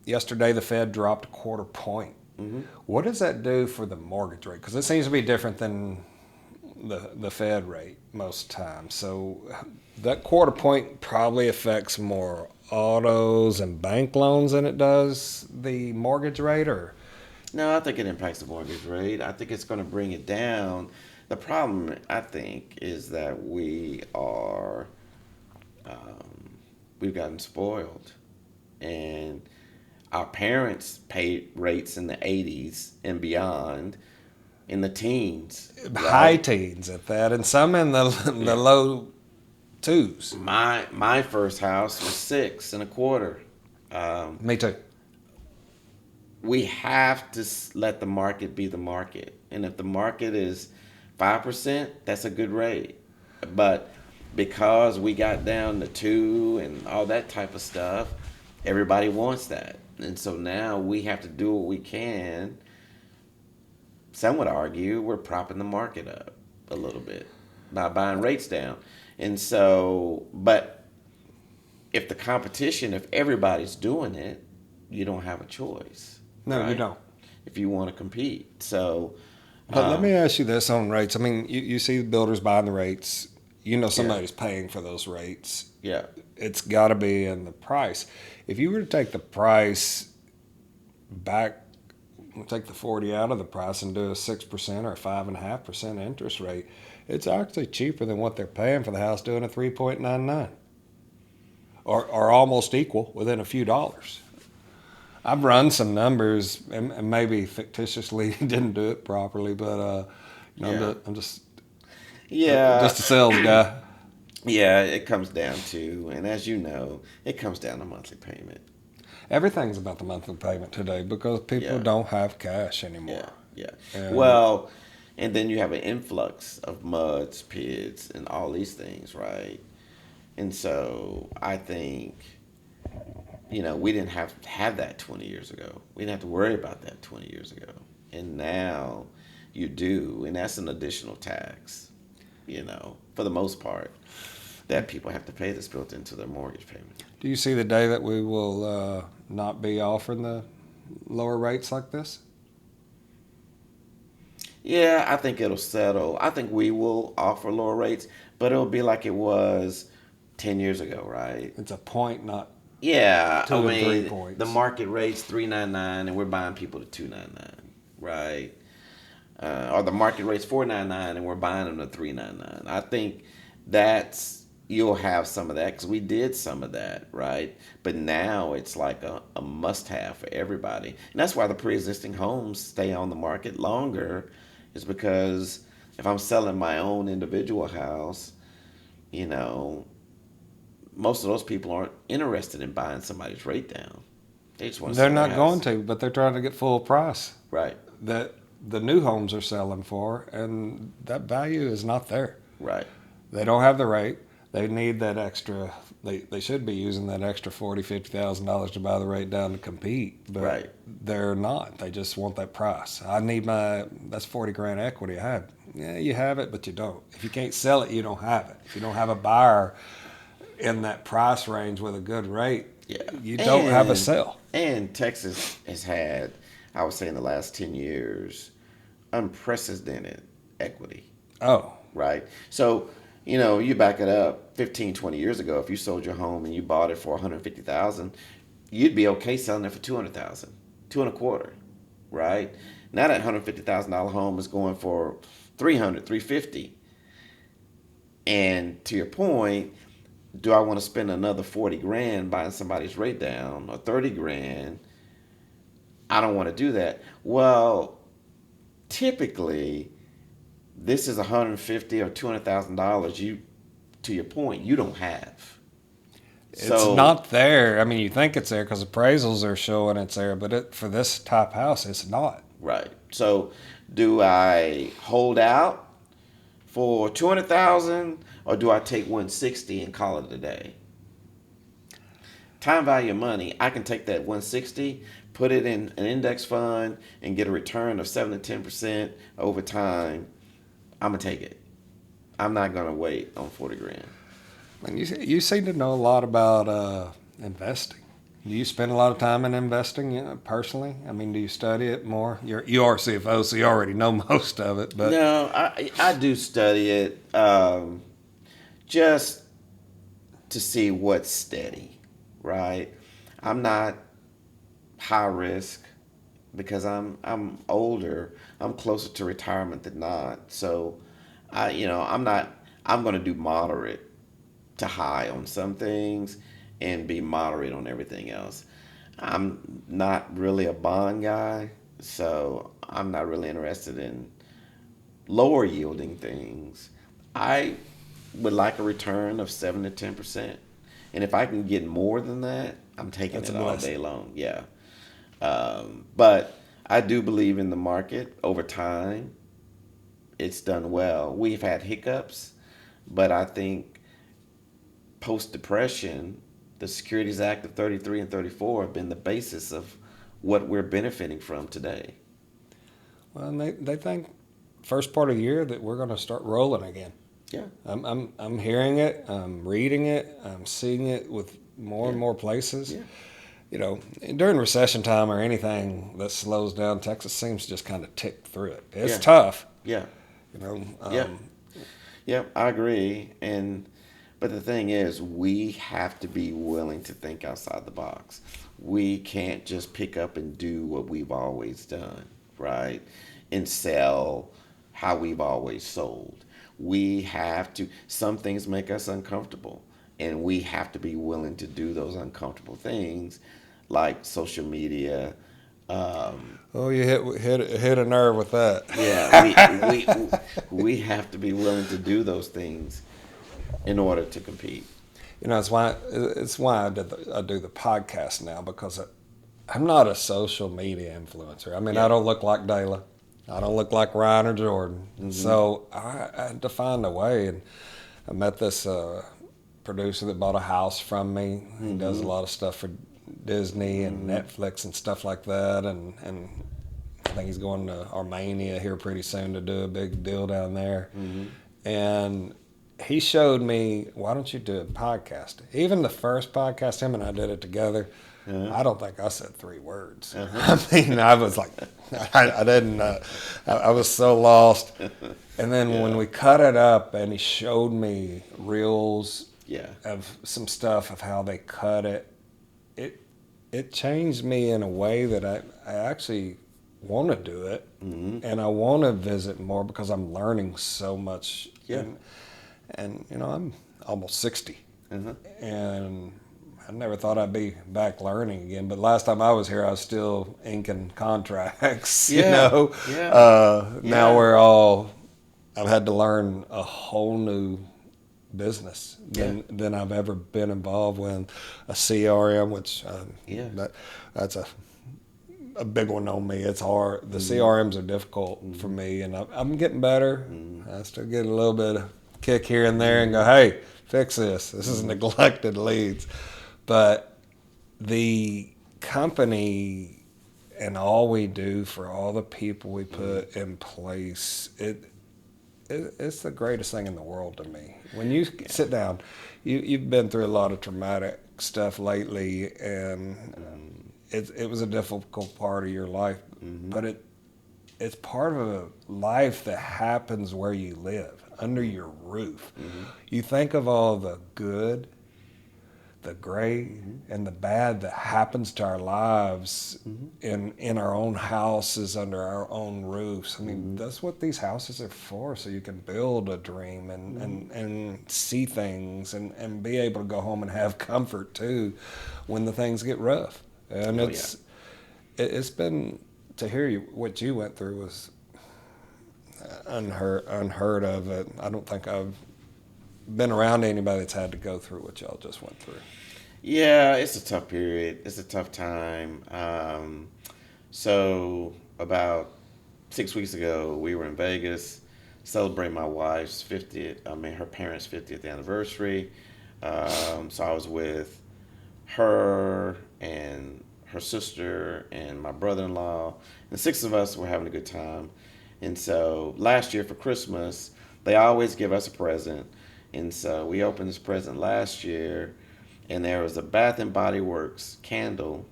yesterday the Fed dropped a quarter point. Mm-hmm. What does that do for the mortgage rate? Because it seems to be different than the Fed rate most times. So that quarter point probably affects more autos and bank loans than it does the mortgage rate, or No, I think it impacts the mortgage rate. I think it's going to bring it down. The problem, I think, is that we've gotten spoiled, and our parents paid rates in the 80s and beyond, in the teens. high Right? teens at that, and some in the low twos. My first house was 6.25. Me too. We have to let the market be the market. And if the market is 5%, that's a good rate. But because we got down to 2 and all that type of stuff, everybody wants that. And so now we have to do what we can. Some would argue we're propping the market up a little bit by buying rates down. And so, but if the competition, if everybody's doing it, you don't have a choice. No, you right? don't. If you want to compete. So, But let me ask you this on rates. I mean, you see the builders buying the rates. You know somebody's paying for those rates. yeah, It's got to be in the price. If you were to take the price back, take the 40 out of the price and do a 6% or a 5.5% interest rate, it's actually cheaper than what they're paying for the house doing a 3.99, or almost equal within a few dollars. I've run some numbers and maybe fictitiously didn't do it properly, but I'm just yeah, a sales guy. yeah. It comes down to, and as you know, it comes down to monthly payment. Everything's about the monthly payment today because people Yeah. don't have cash anymore. Yeah. And Well, and then you have an influx of MUDs, PIDs, and all these things, right? And so I think, we didn't have that 20 years ago. We didn't have to worry about that 20 years ago. And now you do, and that's an additional tax, for the most part, that people have to pay that's built into their mortgage payment. do you see the day that we will not be offering the lower rates like this? Yeah, I think it'll settle. I think we will offer lower rates, but it'll be like it was 10 years ago, right? It's a point, not Yeah, 2 I and mean, 3 points. the market rate's 3.99, and we're buying people to 2.99, right? Or the market rate's 4.99, and we're buying them to 3.99. I think you'll have some of that because we did some of that, right? But now it's like a must-have for everybody, and that's why the pre-existing homes stay on the market longer, is because if I'm selling my own individual house, you know, most of those people aren't interested in buying somebody's rate down. They just want to They're sell their not going house. to, but they're trying to get full price. Right. That the new homes are selling for, and that value is not there. Right. They don't have the rate. They need that extra. They should be using that extra $40,000-$50,000 to buy the rate down to compete, but Right. they're not. They just want that price. I need that's 40 grand equity. I have. Yeah, you have it, but you don't. If you can't sell it, you don't have it. If you don't have a buyer in that price range with a good rate, Yeah. you don't have a sale. And Texas has had, I would say, in the last 10 years, unprecedented equity. Oh, Right. So, you back it up 15, 20 years ago, if you sold your home and you bought it for 150,000, you'd be okay selling it for 200,000, two and a quarter, right? Now that $150,000 home is going for 300, 350. And to your point, do I want to spend another 40 grand buying somebody's rate down or 30 grand? I don't want to do that. Well, typically, this is $150,000 or $200,000. To your point, you don't have. it's not there. I mean, you think it's there because appraisals are showing it's there, but for this type house, it's not. Right. So, do I hold out for 200,000 or do I take 160 and call it a day? Time value of money. I can take that 160, put it in an index fund, and get a return of 7 to 10% over time. I'm gonna take it. I'm not gonna wait on 40 grand. And you seem to know a lot about investing. Do you spend a lot of time in investing personally? I mean, do you study it more? You are CFO, so you already know most of it. But No, I do study it just to see what's steady, right? I'm not high risk because I'm older. I'm closer to retirement than not. So I'm going to do moderate to high on some things and be moderate on everything else. I'm not really a bond guy, so I'm not really interested in lower yielding things. I would like a return of 7 to 10%. And if I can get more than that, I'm taking That's it a all blessing. day long. Yeah. But I do believe in the market over time. It's done well. We've had hiccups, but I think post depression, the Securities Act of 33 and 34 have been the basis of what we're benefiting from today. well, and they think first part of the year that we're going to start rolling again. Yeah. I'm hearing it. I'm reading it. I'm seeing it with more and Yeah. more places. Yeah. During recession time or anything that slows down, Texas seems to just kind of tick through it. It's Yeah. tough. Yeah. You know, Yeah. Yeah, I agree. But the thing is, we have to be willing to think outside the box. We can't just pick up and do what we've always done, right? And sell how we've always sold. We have to, some things make us uncomfortable, and we have to be willing to do those uncomfortable things like social media. Oh, you hit a nerve with that. Yeah, we have to be willing to do those things in order to compete. It's why I do the podcast now, because I'm not a social media influencer. I mean, Yeah. I don't look like Dayla. I don't look like Ryan or Jordan. Mm-hmm. So I had to find a way. And I met this producer that bought a house from me. He does a lot of stuff for Disney and Netflix and stuff like that. And I think he's going to Armenia here pretty soon to do a big deal down there. And he showed me, why don't you do a podcast? Even the first podcast, him and I did it together. I don't think I said 3 words. I mean, I was like, I didn't, I was so lost. And then when we cut it up and he showed me reels Yeah. of some stuff of how they cut it, it changed me in a way that I actually want to do it. And I want to visit more because I'm learning so much. Yeah. And I'm almost 60. Uh-huh. And I never thought I'd be back learning again. But last time I was here, I was still inking contracts, Yeah. Now I've had to learn a whole new business than I've ever been involved with. A CRM, which Yeah. that's a big one on me. It's hard. The CRMs are difficult for me, and I'm getting better. I still get a little bit of kick here and there and go, hey, fix this. This is neglected leads. But the company and all we do for all the people we put in place, it's the greatest thing in the world to me. When you sit down, you've been through a lot of traumatic stuff lately, and it was a difficult part of your life, but it's part of a life that happens where you live, under your roof. You think of all the good, the great, and the bad that happens to our lives in our own houses, under our own roofs. I mean, that's what these houses are for, so you can build a dream and see things and be able to go home and have comfort too when the things get rough. And it's been, to hear what you went through was unheard of. I don't think I've been around anybody that's had to go through what y'all just went through. Yeah, it's a tough period. It's a tough time. So about 6 weeks ago, we were in Vegas celebrating my wife's 50th. Her parents' 50th anniversary. So I was with her and her sister and my brother-in-law, and 6 of us were having a good time. And so last year for Christmas, they always give us a present. And so we opened this present last year, and there was a Bath and Body Works candle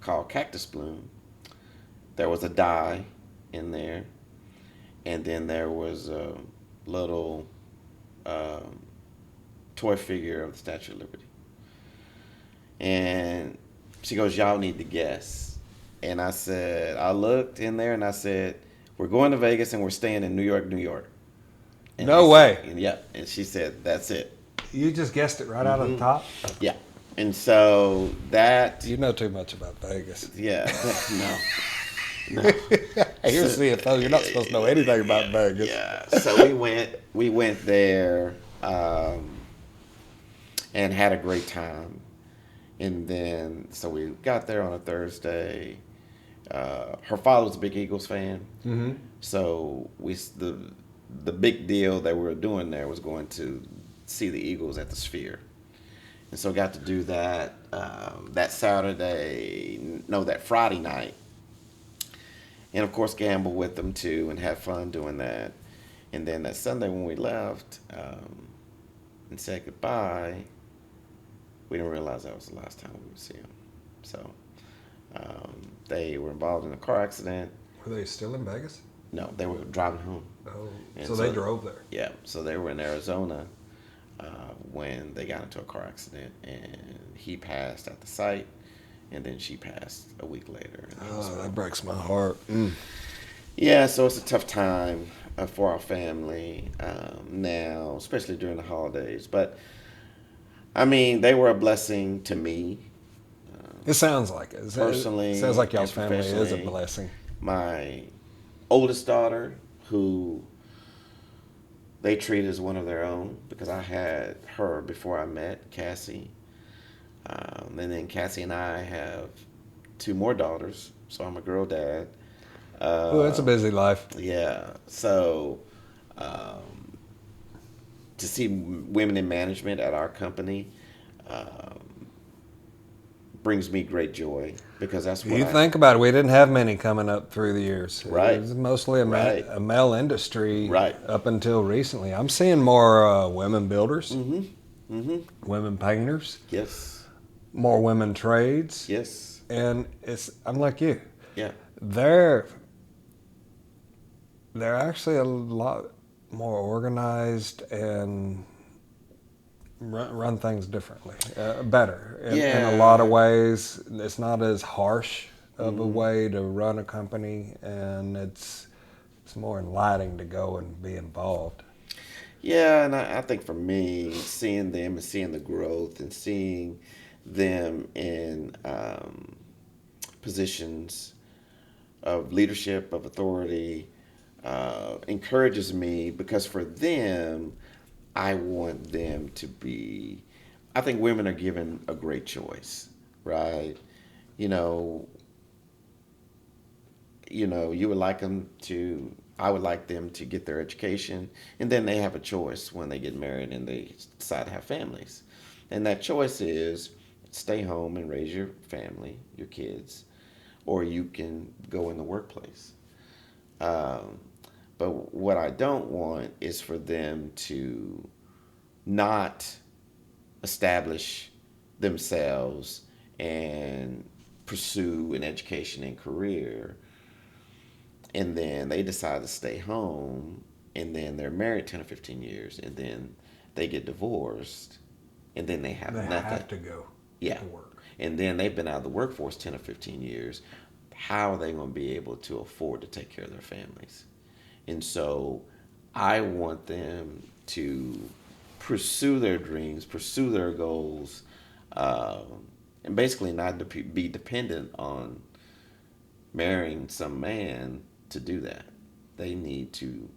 called Cactus Bloom. There was a die in there, and then there was a little toy figure of the Statue of Liberty. And she goes, y'all need to guess. And I looked in there and I said, we're going to Vegas and we're staying in New York, New York. And No way. And she said, that's it. You just guessed it right out of the top? Yeah. And so that... You know too much about Vegas. Yeah. No. You're a CFO. You're not supposed to know anything about Vegas. Yeah. So we went there and had a great time. And then, so we got there on a Thursday. Her father was a big Eagles fan. So the big deal that we were doing there was going to see the Eagles at the Sphere. And so got to do that that Friday night. And of course gamble with them too and have fun doing that. And then that Sunday when we left and said goodbye, we didn't realize that was the last time we would see them. So they were involved in a car accident. Were they still in Vegas? No, they were driving home. Oh, so they drove there. Yeah, so they were in Arizona when they got into a car accident, and he passed at the site, and then she passed a week later. That breaks my heart. Yeah, so it's a tough time for our family now, especially during the holidays. But I mean, they were a blessing to me. It sounds like it. Personally, it sounds like y'all's family is a blessing. My oldest daughter, who they treat as one of their own, because I had her before I met Cassie. And then Cassie and I have 2 more daughters, so I'm a girl dad. Oh, it's a busy life. Yeah, so to see women in management at our company brings me great joy, because that's what you think about it. We didn't have many coming up through the years. Right. It was mostly a male industry up until recently. I'm seeing more women builders, women painters, yes, more women trades, yes, and I'm like you. Yeah, they're actually a lot more organized and run things differently, better in a lot of ways. It's not as harsh of a way to run a company, and it's more enlightening to go and be involved. Yeah, and I think for me, seeing them and seeing the growth and seeing them in positions of leadership, of authority, encourages me, because for them, I want them to be, I think women are given a great choice, right? You know, you would like them to, I would like them to get their education, and then they have a choice when they get married and they decide to have families. And that choice is stay home and raise your family, your kids, or you can go in the workplace. Um, but what I don't want is for them to not establish themselves and pursue an education and career, and then they decide to stay home, and then they're married 10 or 15 years, and then they get divorced, and then they have They nothing. have to go Yeah. to work. And then they've been out of the workforce 10 or 15 years. How are they going to be able to afford to take care of their families? And so I want them to pursue their dreams, pursue their goals, and basically not be dependent on marrying some man to do that. They need to.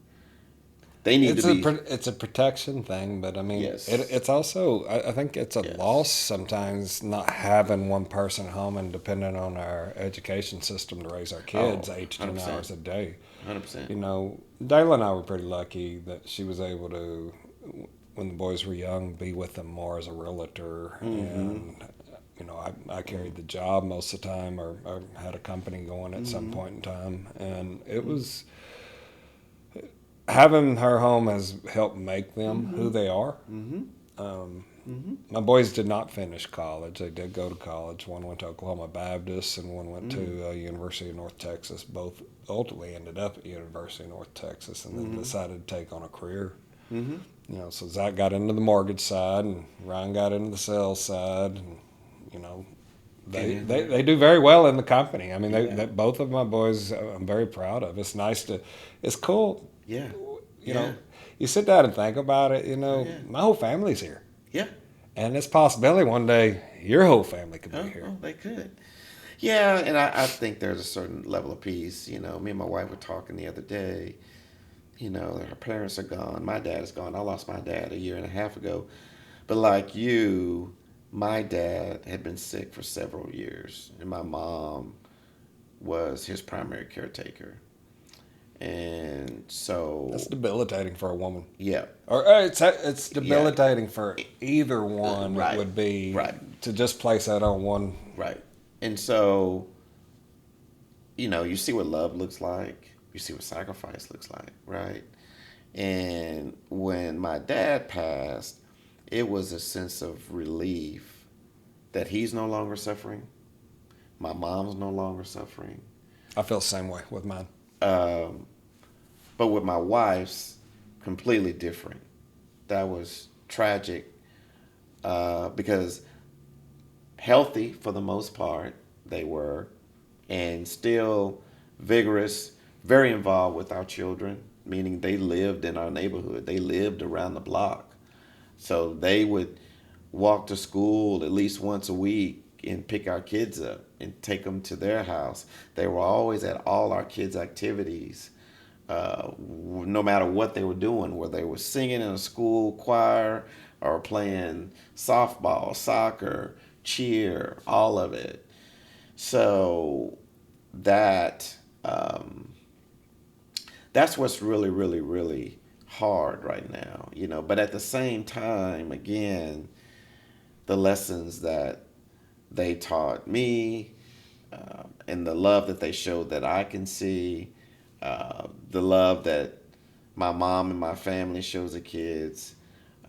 They need to be. It's a protection thing, but I mean, Yes. it's also I think it's a loss Yes. sometimes not having one person at home and depending on our education system to raise our kids Oh, 8 to 10 hours 100%. a day. 100%. You know, Dayla and I were pretty lucky that she was able to, when the boys were young, be with them more as a realtor. Mm-hmm. And, I carried the job most of the time or had a company going at some Mm-hmm. point in time. And it was, having her home has helped make them Mm-hmm. who they are. Mm-hmm. Um, Mm-hmm. my boys did not finish college. They did go to college. One went to Oklahoma Baptist, and one went Mm-hmm. to University of North Texas. Both ultimately ended up at University of North Texas, and then Mm-hmm. decided to take on a career. Mm-hmm. So Zach got into the mortgage side, and Ryan got into the sales side, and you know, they do very well in the company. I mean, Yeah. both of my boys, I'm very proud of. It's cool. Yeah. You Yeah. know, you sit down and think about it. Oh, yeah. My whole family's here. Yeah. And it's a possibility one day your whole family could be here. Oh, they could. Yeah, and I think there's a certain level of peace. Me and my wife were talking the other day. Her parents are gone. My dad is gone. I lost my dad a year and a half ago. But like you, my dad had been sick for several years, and my mom was his primary caretaker. And so, That's debilitating for a woman. yeah, Or it's yeah, debilitating for either one. It right, would be right, to just place that on one. right. And so, you see what love looks like. You see what sacrifice looks like, right? And when my dad passed, it was a sense of relief that he's no longer suffering. My mom's no longer suffering. I feel the same way with mine. Um, but with my wife's, completely different. That was tragic because healthy for the most part, they were, and still vigorous, very involved with our children, meaning they lived in our neighborhood. They lived around the block. So they would walk to school at least once a week and pick our kids up and take them to their house. They were always at all our kids' activities, no matter what they were doing, whether they were singing in a school choir or playing softball, soccer, cheer, all of it. So that that's what's really, really, really hard right now, But at the same time, again, the lessons that they taught me, and the love that they showed that I can see, the love that my mom and my family shows the kids.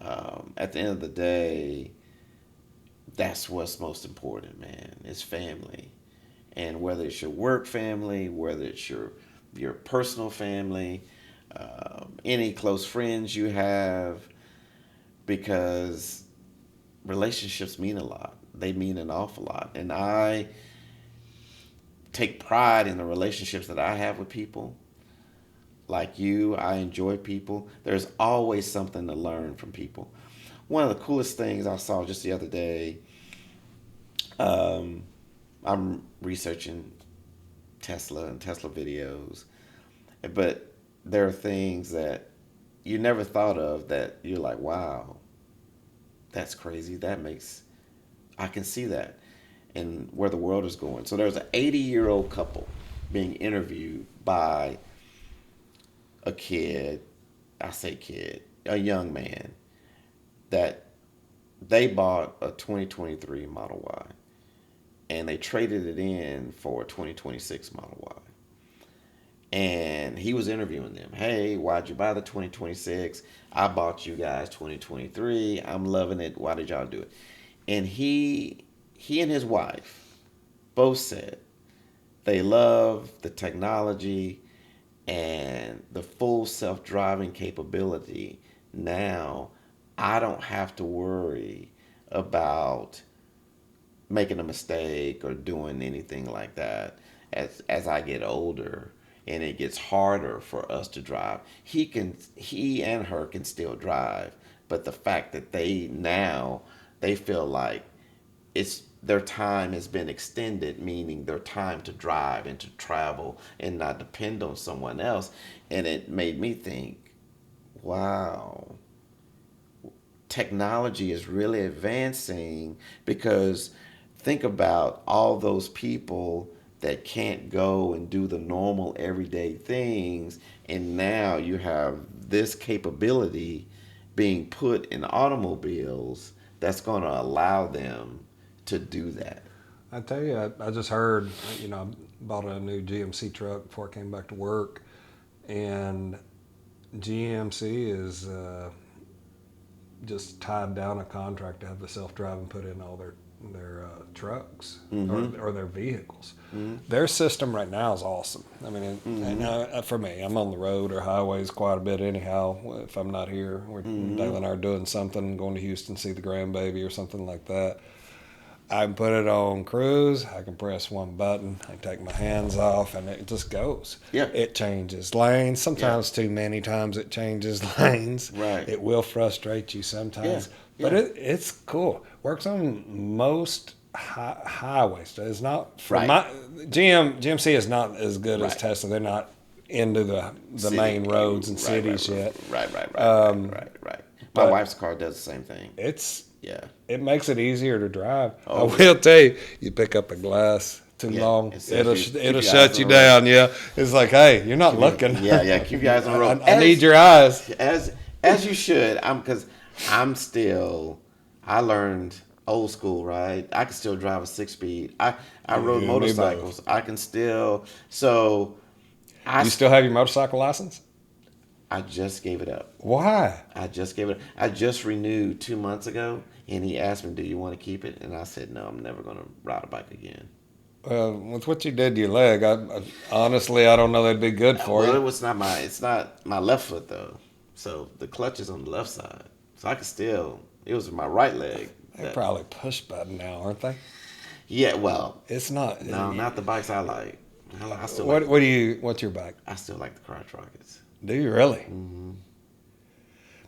At the end of the day, that's what's most important, man. It's family, and whether it's your work family, whether it's your personal family, any close friends you have, because relationships mean a lot. They mean an awful lot, and I take pride in the relationships that I have with people. Like you, I enjoy people. There's always something to learn from people. One of the coolest things I saw just the other day, um, I'm researching Tesla and Tesla videos, but there are things that you never thought of that you're like, wow, that's crazy. I can see that and where the world is going. So there's an 80-year-old couple being interviewed by a kid, a young man, that they bought a 2023 Model Y and they traded it in for a 2026 Model Y. And he was interviewing them. Hey, why'd you buy the 2026? I bought you guys 2023. I'm loving it. Why did y'all do it? And he and his wife both said they love the technology and the full self-driving capability. Now I don't have to worry about making a mistake or doing anything like that as I get older and it gets harder for us to drive. He and her can still drive, but the fact that they feel like it's their time has been extended, meaning their time to drive and to travel and not depend on someone else. And it made me think, wow, technology is really advancing, because think about all those people that can't go and do the normal everyday things, and now you have this capability being put in automobiles that's going to allow them to do that. I tell you, I just heard, I bought a new GMC truck before I came back to work, and GMC is just tied down a contract to have the self-driving put in all their trucks or their vehicles. Their system right now is awesome. I mean, for me, I'm on the road or highways quite a bit anyhow. If I'm not here, Dale and I are doing something, going to Houston, see the grandbaby or something like that. I can put it on cruise. I can press one button. I take my hands off, and it just goes. Yeah. It changes lanes. Sometimes too many times it changes lanes. Right. It will frustrate you sometimes. Yeah. But it's cool. Works on most highways. It's not for Right. GMC is not as good as Right. Tesla. They're not into the City- main roads and right, cities right, yet. Right. My but- wife's car does the same thing. Yeah. It makes it easier to drive. Oh, I will tell you, you pick up a glass too long, it says keep it'll your shut eyes you on the road. down. Yeah, it's like, hey, you're not looking. Yeah. Keep your eyes on the road. I need your eyes. As you should. I learned old school, right? I can still drive a 6-speed. I rode me motorcycles. I can still. So You still have your motorcycle license? I just gave it up. Why? I just renewed 2 months ago, and he asked me, "Do you want to keep it?" And I said, "No, I'm never going to ride a bike again." With what you did to your leg, I honestly, I don't know that'd be good for Well, you. it's not my left foot though. So the clutch is on the left side. So I could still. It was my right leg. They're probably push button now, aren't they? Yeah, well, It's not. no, not the bikes I like. I still What? like. What's your bike? I still like the crotch rockets. Do you really? Mm-hmm.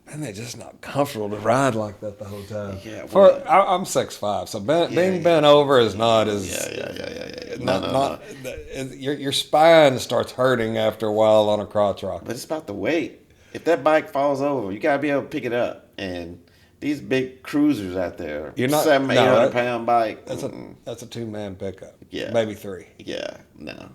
Man, they're just not comfortable to ride like that the whole time. Yeah, I'm 6'5", so being bent over is not as. Yeah. No. Your spine starts hurting after a while on a crotch rocket. But it's about the weight. If that bike falls over, you gotta be able to pick it up. And these big cruisers out there, You're not 700-800 pound bike. That's a 2-man pickup. Yeah. Maybe 3. Yeah, no.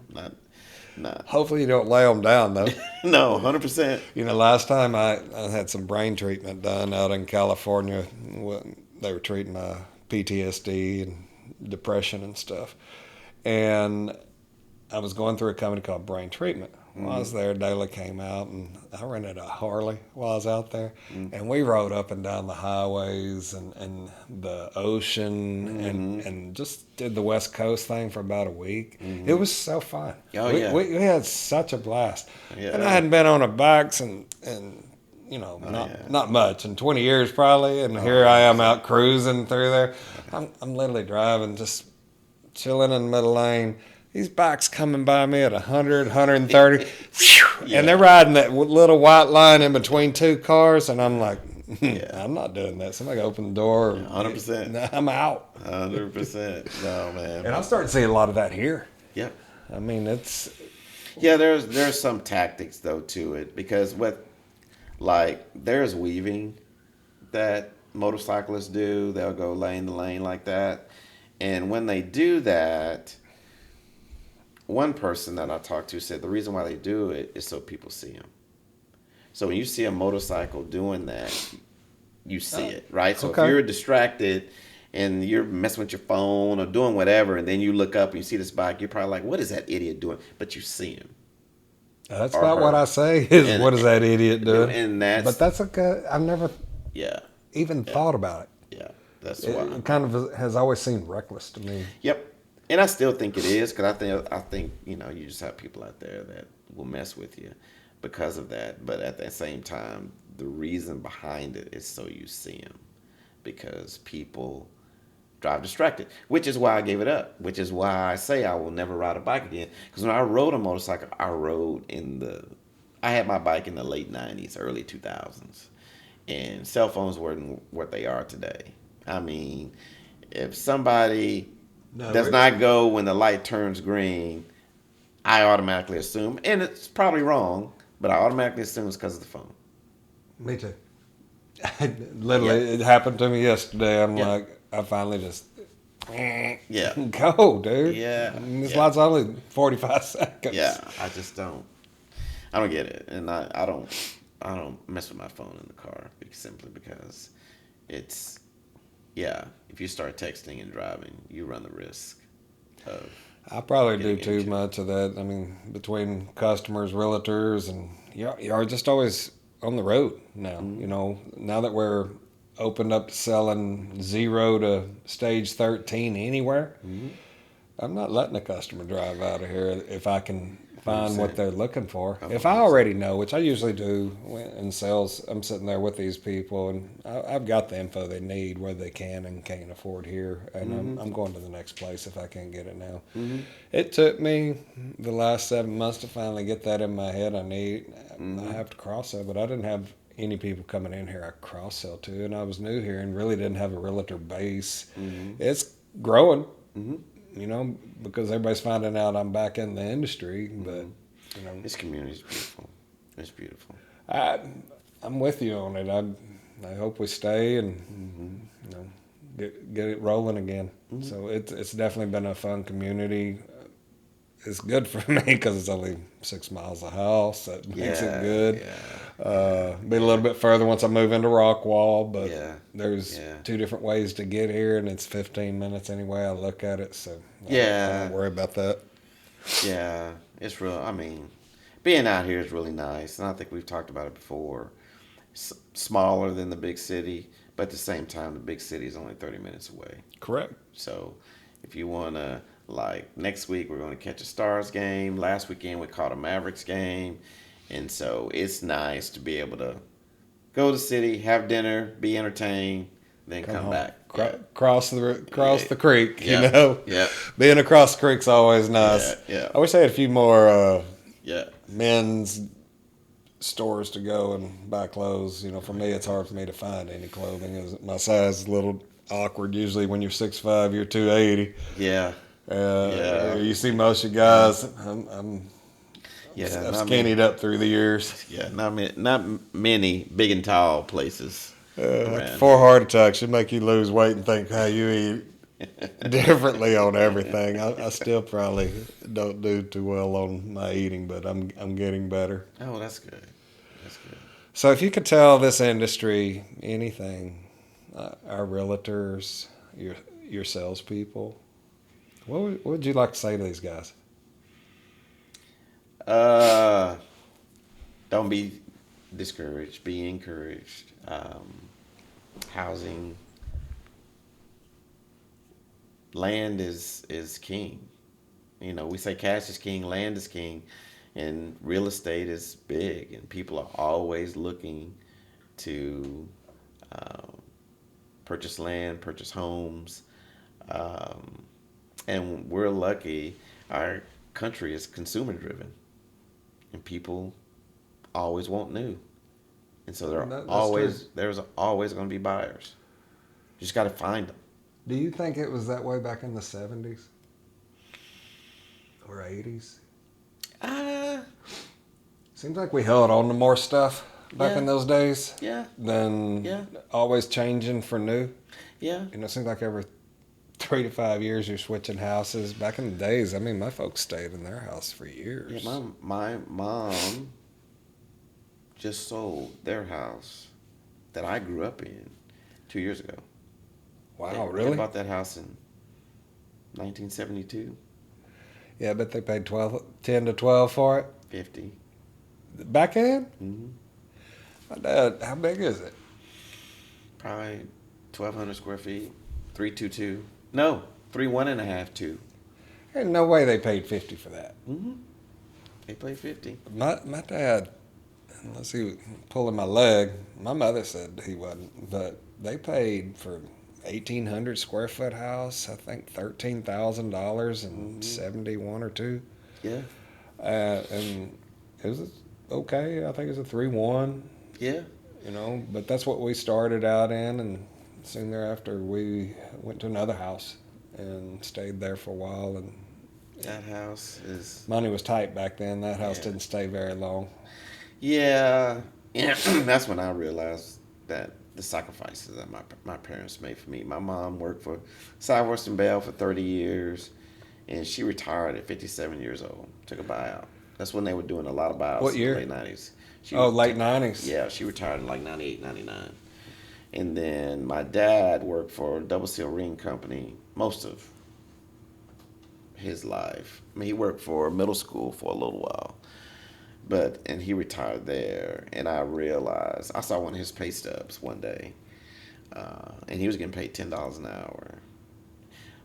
Hopefully you don't lay them down though. No, 100%. Last time I had some brain treatment done out in California. They were treating my PTSD and depression and stuff. And I was going through a company called Brain Treatment. While I was there, Dayla came out, and I rented a Harley while I was out there. And we rode up and down the highways and the ocean and just did the West Coast thing for about a week. It was so fun. Oh, yeah. We had such a blast. Yeah. And I hadn't been on a bike and not much, in 20 years probably. And here I am out cruising through there. I'm literally driving, just chilling in the middle lane. These bikes coming by me at 100, 130, and they're riding that little white line in between two cars, and I'm like, I'm not doing that. Somebody open the door. 100%. I'm out. 100%. No, man. And I'm starting to see a lot of that here. Yep. I mean, it's... Yeah, there's some tactics, though, to it, because there's weaving that motorcyclists do. They'll go lane to lane like that. And when they do that, one person that I talked to said the reason why they do it is so people see them. So when you see a motorcycle doing that, you see it, right? So if Okay. you're distracted and you're messing with your phone or doing whatever, and then you look up and you see this bike, you're probably like, what is that idiot doing? But you see him. That's Or about what her. I say is, And what is that idiot doing? and But that's that's okay. I've never yeah, even yeah, thought about it. yeah. That's It, why. it kind of has always seemed reckless to me. Yep. And I still think it is because I think you just have people out there that will mess with you because of that. But at the same time, the reason behind it is so you see them because people drive distracted, which is why I gave it up. Which is why I say I will never ride a bike again. Because when I rode a motorcycle, I had my bike in the late '90s, early 2000s, and cell phones weren't what they are today. I mean, if somebody No, does not go when the light turns green, I automatically assume, and it's probably wrong, but I automatically assume it's because of the phone. me too. Literally, Yeah. it happened to me yesterday. I'm Yeah. like, I finally just Yeah. go, dude. Yeah. And this Yeah. light's only 45 seconds. Yeah. I just don't. I don't get it, and I don't. I don't mess with my phone in the car simply because it's yeah. If you start texting and driving, you run the risk of I probably do getting too into. much of that. I mean, between customers, realtors, and you're just always on the road now. Mm-hmm. You know, now that we're opened up to selling 0 to stage 13 anywhere, Mm-hmm. I'm not letting a customer drive out of here if I can find what 100%. they're looking for. If I 100%. already know, which I usually do in sales, I'm sitting there with these people and I've got the info they need, whether they can and can't afford here, and I'm going to the next place if I can't get it now. Mm-hmm. It took me the last 7 months to finally get that in my head. I have to cross sell, but I didn't have any people coming in here I cross sell to, and I was new here and really didn't have a realtor base. Mm-hmm. It's growing, Mm-hmm. because everybody's finding out I'm back in the industry. But This community is beautiful. It's beautiful. I, I'm with you on it. I hope we stay and get it rolling again. So it's definitely been a fun community. It's good for me because it's only 6 miles a house. That makes it good. Be a little bit further once I move into Rockwall, but there's 2 different ways to get here, and it's 15 minutes anyway. I look at it, so I don't worry about that. Yeah, it's real. I mean, being out here is really nice, and I think we've talked about it before. Smaller than the big city, but at the same time, the big city is only 30 minutes away. Correct. So, if you want to, like, next week we're going to catch a Stars game. Last weekend we caught a Mavericks game. And so it's nice to be able to go to the city, have dinner, be entertained, then come back. Cross the creek, Yeah. Yeah. Being across the creek's always nice. Yeah. I wish I had a few more Yeah. men's stores to go and buy clothes. For me, it's hard for me to find any clothing. My size is a little awkward. Usually when you're 6'5", you're 280. Yeah. You see most of you guys. I've skinnied up through the years. Yeah, not many big and tall places. 4 heart attacks should make you lose weight and think how you eat differently on everything. I still probably don't do too well on my eating, but I'm getting better. Oh, that's good. That's good. So if you could tell this industry anything, our realtors, your salespeople, what would you like to say to these guys? Don't be discouraged. Be encouraged. Housing, land is king. We say cash is king, land is king, and real estate is big, and people are always looking to purchase land, purchase homes, and we're lucky. Our country is consumer driven, and people always want new, and so there's always going to be buyers. You just got to find them. Do you think it was that way back in the 70s or 80s? Seems like we held on to more stuff back in those days. Yeah. Than always changing for new. Yeah. It seems like every 3 to 5 years, you're switching houses. Back in the days, I mean, my folks stayed in their house for years. Yeah, my mom just sold their house that I grew up in 2 years ago. Wow, They really? bought that house in 1972. Yeah, I bet they paid 10 to 12 for it. 50. Back in? Mm-hmm. My dad, how big is it? Probably 1,200 square feet. 322. No, 3 1.5 2. Ain't no way they paid 50 for that. Mm-hmm. They paid 50. My dad, unless he was pulling my leg, my mother said he wasn't, but they paid for 1,800 square foot house, I think $13,000 and 71 or 2. Yeah. And it was okay. I think it was a 3-1, Yeah. but that's what we started out in. And soon thereafter, we went to another house and stayed there for a while. And That house is. money was tight back then. That house Yeah. didn't stay very long. Yeah. Yeah. That's when I realized that the sacrifices that my parents made for me. My mom worked for Southwest and Bell for 30 years, and she retired at 57 years old. Took a buyout. That's when they were doing a lot of buyouts What year? in the late 90s. Late 90s. Yeah, she retired in like 98, 99. And then my dad worked for Double Seal Ring Company most of his life. I mean, he worked for middle school for a little while, and he retired there. And I realized, I saw one of his pay stubs one day, and he was getting paid $10 an hour.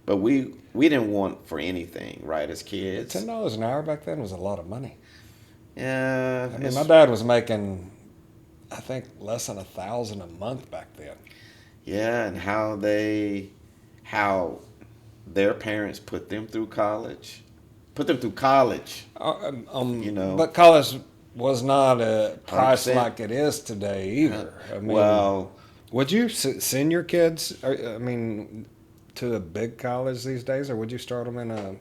But we didn't want for anything, right, as kids. $10 an hour back then was a lot of money. Yeah. I mean, my dad was making, I think, less than $1,000 a month back then. Yeah, and how their parents put them through college. But college was not a price 100%. like it is today either. I mean, Well, would you send your kids, to a big college these days, or would you start them in a?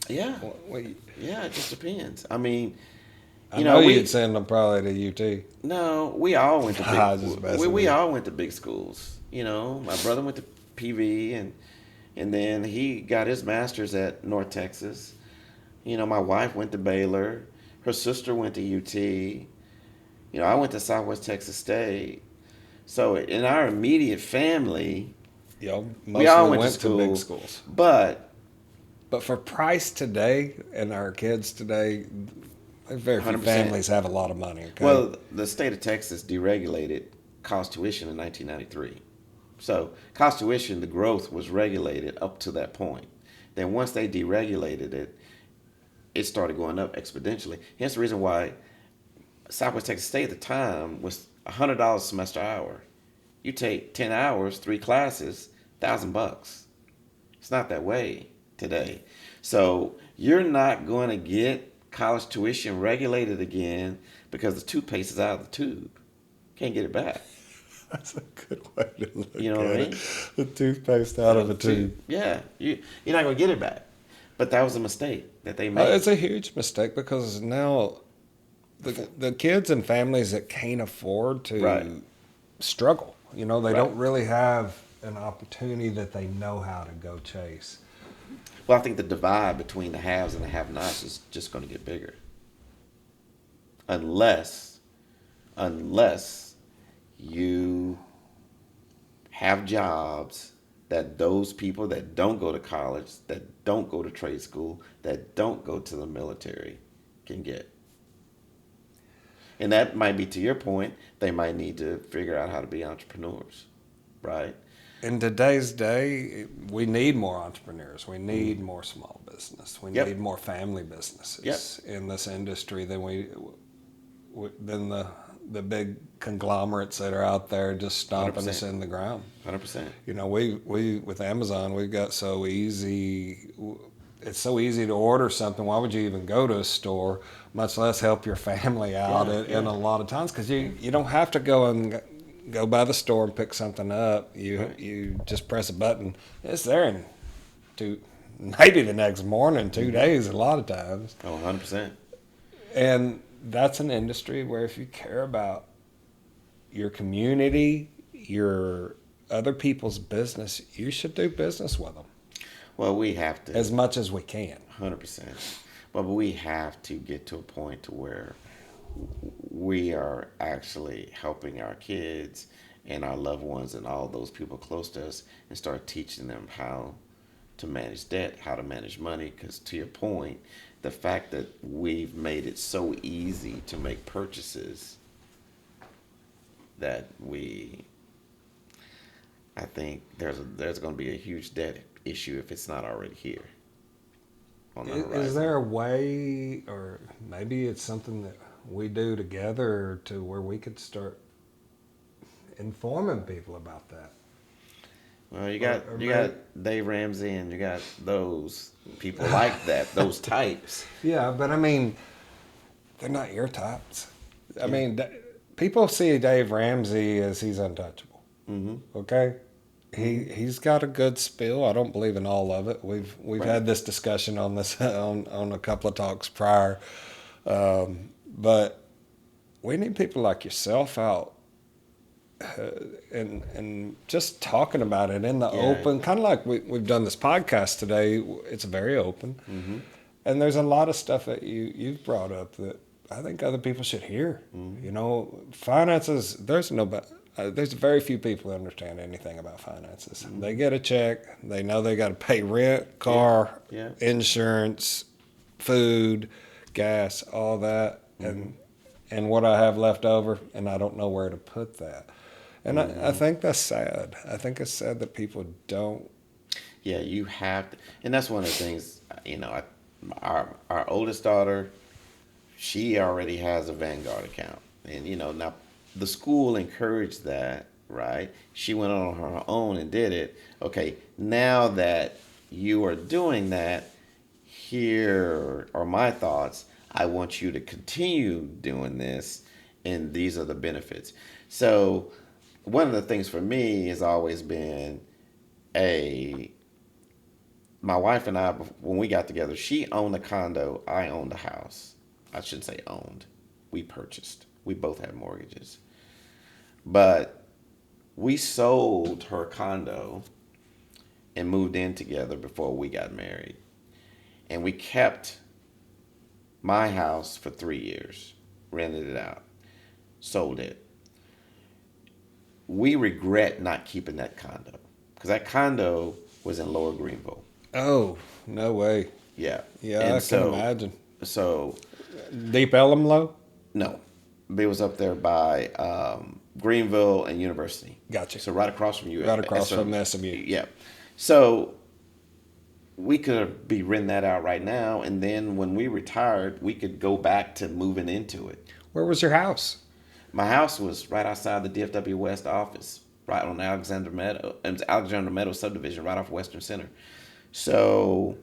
yeah, What, yeah, it just depends. I mean, I know you'd send them probably to UT. no, we all went to we you. all went to big schools. My brother went to PV, and then he got his master's at North Texas. My wife went to Baylor. Her sister went to UT. I went to Southwest Texas State. So in our immediate family, We all went to to school. big schools. But for price today and our kids today, very few 100%. families have a lot of money. Okay? Well, the state of Texas deregulated college tuition in 1993. So college tuition, the growth was regulated up to that point. Then once they deregulated it, it started going up exponentially. Hence the reason why Southwest Texas State at the time was $100 semester hour. You take 10 hours, 3 classes, $1,000. It's not that way today. So you're not going to get college tuition regulated again because the toothpaste is out of the tube. Can't get it back. That's a good way to look You know at what I it. mean? The toothpaste out of the tube. Yeah, you're not going to get it back. But that was a mistake that they made. It's a huge mistake because now the kids and families that can't afford to Right. struggle. They Right. don't really have an opportunity that they know how to go chase. Well, I think the divide between the haves and the have-nots is just going to get bigger. Unless you have jobs that those people that don't go to college, that don't go to trade school, that don't go to the military can get. And that might be, to your point, they might need to figure out how to be entrepreneurs, right? In today's day, we need more entrepreneurs. We need more small business. We Yep. need more family businesses in this industry than the big conglomerates that are out there just stomping us 100%. in the ground. 100%. We with Amazon, we've got so easy. It's so easy to order something. Why would you even go to a store, much less help your family out in a lot of times? Because you don't have to go by the store and pick something up. You just press a button. It's there in maybe the next morning, 2 days a lot of times. Oh, 100%. And that's an industry where if you care about your community, your other people's business, you should do business with them. Well, we have to, as much as we can. 100%. But we have to get to a point to where we are actually helping our kids and our loved ones and all those people close to us and start teaching them how to manage debt, how to manage money. Because to your point, the fact that we've made it so easy to make purchases that I think there's going to be a huge debt issue if it's not already here on the horizon. Is there a way, or maybe it's something that we do together to where we could start informing people about that? Well, you got Dave Ramsey, and you got those people like that, those types. Yeah, but I mean, they're not your types. I mean, people see Dave Ramsey as he's untouchable. Mm-hmm. Okay, he's got a good spill. I don't believe in all of it. We've Right. had this discussion on this on a couple of talks prior, but we need people like yourself out. And just talking about it in the open, kind of like we've done this podcast today. It's very open, Mm-hmm. and there's a lot of stuff that you've brought up that I think other people should hear. Mm-hmm. You know, finances. There's very few people who understand anything about finances. Mm-hmm. They get a check. They know they got to pay rent, car, Yeah. insurance, food, gas, all that, Mm-hmm. and what I have left over, and I don't know where to put that. And I think that's sad. I think it's sad that people don't. Yeah, you have to, and that's one of the things. You know, our oldest daughter, she already has a Vanguard account, and now the school encouraged that, right? She went on her own and did it. Okay, now that you are doing that, here are my thoughts. I want you to continue doing this, and these are the benefits. So one of the things for me has always been my wife and I, when we got together, she owned a condo, I owned a house. I shouldn't say owned. We purchased. We both had mortgages. But we sold her condo and moved in together before we got married. And we kept my house for 3 years, rented it out, sold it. We regret not keeping that condo because that condo was in Lower Greenville. Oh, no way. Yeah. Yeah, And I can imagine. So, Deep Elmlow? no, it was up there by Greenville and University. Gotcha. So right across from you. Right across from SMU. Yeah. So we could be renting that out right now, and then when we retired, we could go back to moving into it. Where was your house? My house was right outside the DFW West office, right on Alexander Meadow subdivision, right off Western Center. So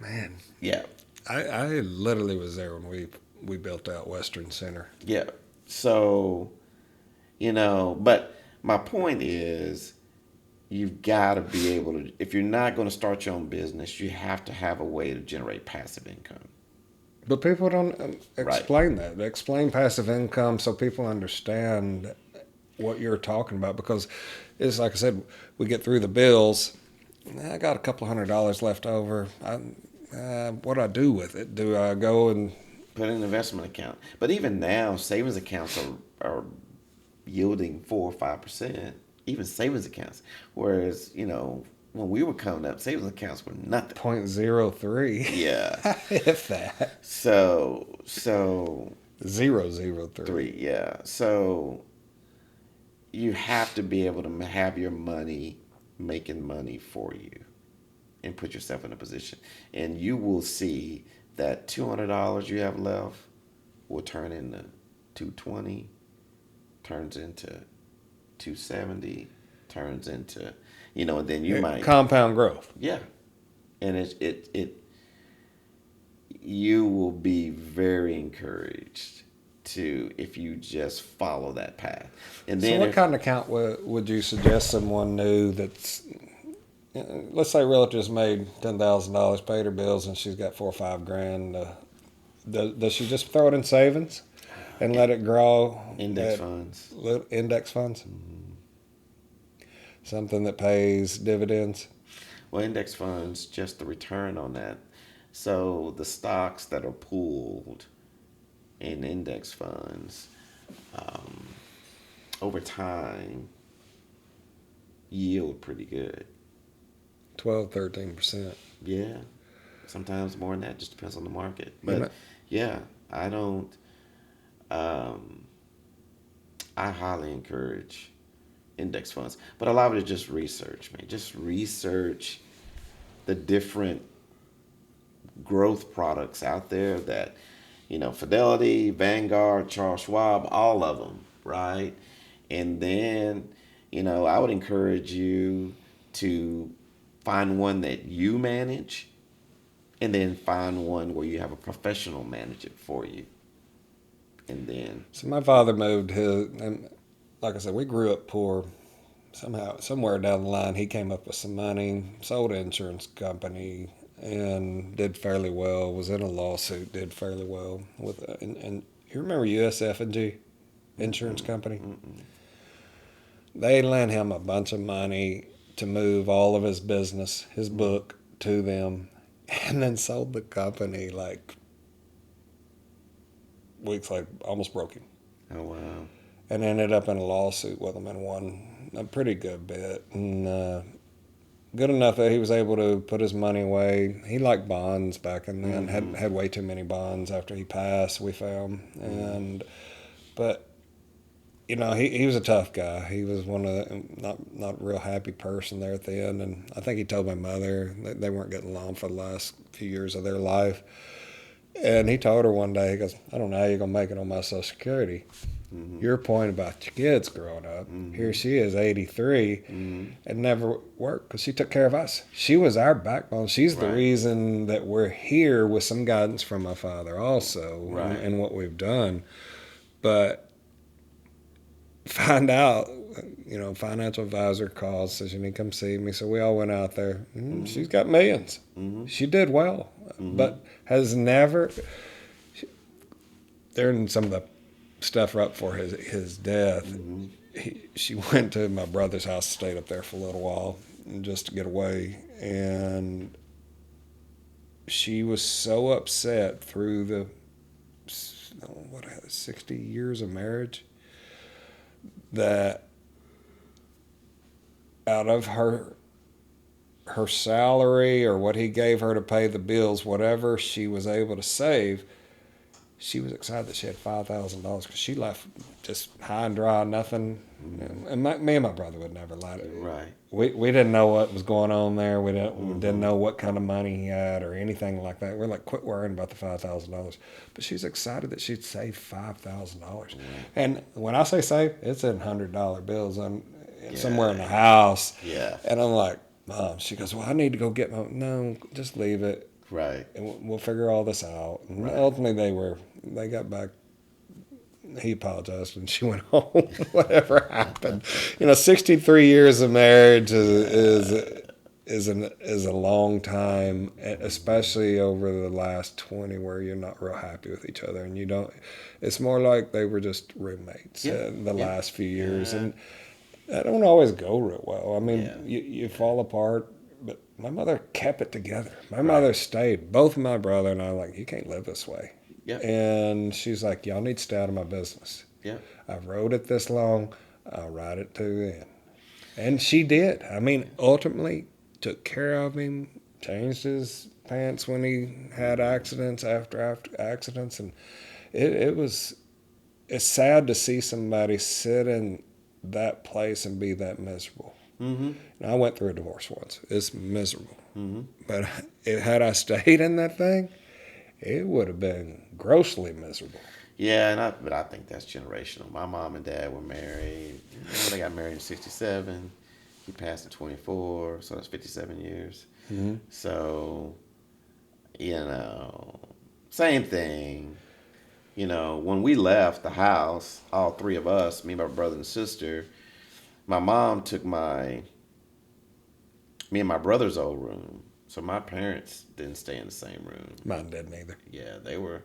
man, yeah, I literally was there when we built out Western Center. yeah. So, but my point is, you've got to be able to, if you're not going to start your own business, you have to have a way to generate passive income. But people don't explain that. They explain passive income so people understand what you're talking about, because it's like I said, we get through the bills. I got a couple $100 left over. What do I do with it? Do I go and put in an investment account? But even now, savings accounts are yielding 4 or 5%. Even savings accounts. Whereas, when we were coming up, savings accounts were nothing. 0.03? Yeah. If that. So 0.003. Yeah. So you have to be able to have your money making money for you and put yourself in a position. And you will see that $200 you have left will turn into $220, turns into $270, turns into, and then you might compound growth. Yeah. And you will be very encouraged if you just follow that path. And then so what kind of account would you suggest someone new that's, let's say relatives made $10,000, paid her bills, and she's got $4 or $5 grand. Does she just throw it in savings and let it grow? Index funds. Index funds? Mm-hmm. Something that pays dividends? Well, index funds, just the return on that. So the stocks that are pooled in index funds, um, over time, yield pretty good. 12, 13%. Yeah, sometimes more than that. Just depends on the market. You But know, yeah, I don't. Um, I highly encourage index funds, but a lot of it is just research, man. Just research the different growth products out there that, Fidelity, Vanguard, Charles Schwab, all of them, right? And then, I would encourage you to find one that you manage and then find one where you have a professional manage it for you. And then, so my father moved his, and like I said, we grew up poor. Somehow, somewhere down the line, he came up with some money, sold an insurance company, and did fairly well. Was in a lawsuit, did fairly well with, and you remember USF&G insurance company? mm-mm. They lent him a bunch of money to move all of his business, his book, to them, and then sold the company like weeks, like almost broke him, Oh, wow. and ended up in a lawsuit with them and won a pretty good bit. And good enough that he was able to put his money away. He liked bonds back and then, Mm-hmm. had way too many bonds after he passed, we found. Mm-hmm. And but he was a tough guy. He was one of the not real happy person there at the end. And I think he told my mother that they weren't getting along for the last few years of their life. And he told her one day, he goes, "I don't know how you're gonna make it on my Social Security. Mm-hmm. Your point about your kids growing up. Here she is, 83, Mm-hmm. and never worked because she took care of us. She was our backbone. She's the Right. reason that we're here with some guidance from my father also Right. and what we've done. But find out, financial advisor calls, says you need to come see me. So we all went out there. She's got millions. Mm-hmm. She did well, Mm-hmm. but has never, during some of the stuff right before his death, Mm-hmm. she went to my brother's house, stayed up there for a little while just to get away, and she was so upset through the 60 years of marriage that out of her salary or what he gave her to pay the bills, whatever she was able to save, she was excited that she had $5,000 because she left just high and dry, nothing. And me and my brother would never lie to it. Right. We didn't know what was going on there. We Mm-hmm. didn't know what kind of money he had or anything like that. We're like, quit worrying about the $5,000. But she's excited that she'd saved $5,000. Mm-hmm. And when I say save, it's in $100 bills somewhere in the Yeah. house. Yeah. And I'm like, Mom, she goes, well, I need to go get no, just leave it. Right. And we'll figure all this out. And Right. ultimately, they got back. He apologized and she went home. Whatever happened, 63 years of marriage is a long time, especially over the last 20, where you're not real happy with each other, and you don't. It's more like they were just roommates Yeah. the Yeah. last few years, Yeah. and that don't always go real well. I mean, Yeah. you fall apart. But my mother kept it together. My Right. mother stayed. Both my brother and I were like, you can't live this way. Yep. And she's like, y'all need to stay out of my business. Yep. I've rode it this long. I'll ride it to the end. And she did. I mean, ultimately took care of him, changed his pants when he had accidents after accidents. And it's sad to see somebody sit in that place and be that miserable. Mm-hmm. And I went through a divorce once. It's miserable. Mm-hmm. But had I stayed in that thing, it would have been grossly miserable. Yeah, but I think that's generational. My mom and dad were married. They got married in '67. He passed in '24, so that's 57 years. Mm-hmm. So, same thing. When we left the house, all three of us, me, my brother, and sister, my mom took me and my brother's old room. So my parents didn't stay in the same room. Mine didn't either. Yeah, they were.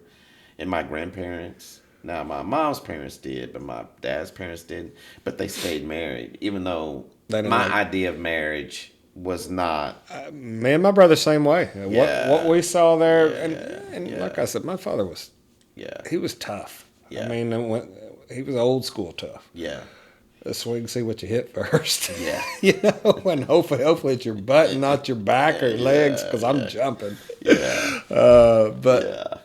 And my grandparents. Now, my mom's parents did, but my dad's parents didn't. But they stayed married, even though They didn't my like- idea of marriage was not. Me and my brother, same way. What Yeah, we saw there, and yeah, like I said, my father yeah, he was tough. I yeah, mean, he was old school tough. yeah, So we can see what you hit first, yeah, and hopefully it's your butt and not your back or your legs, because I'm yeah, jumping. yeah, But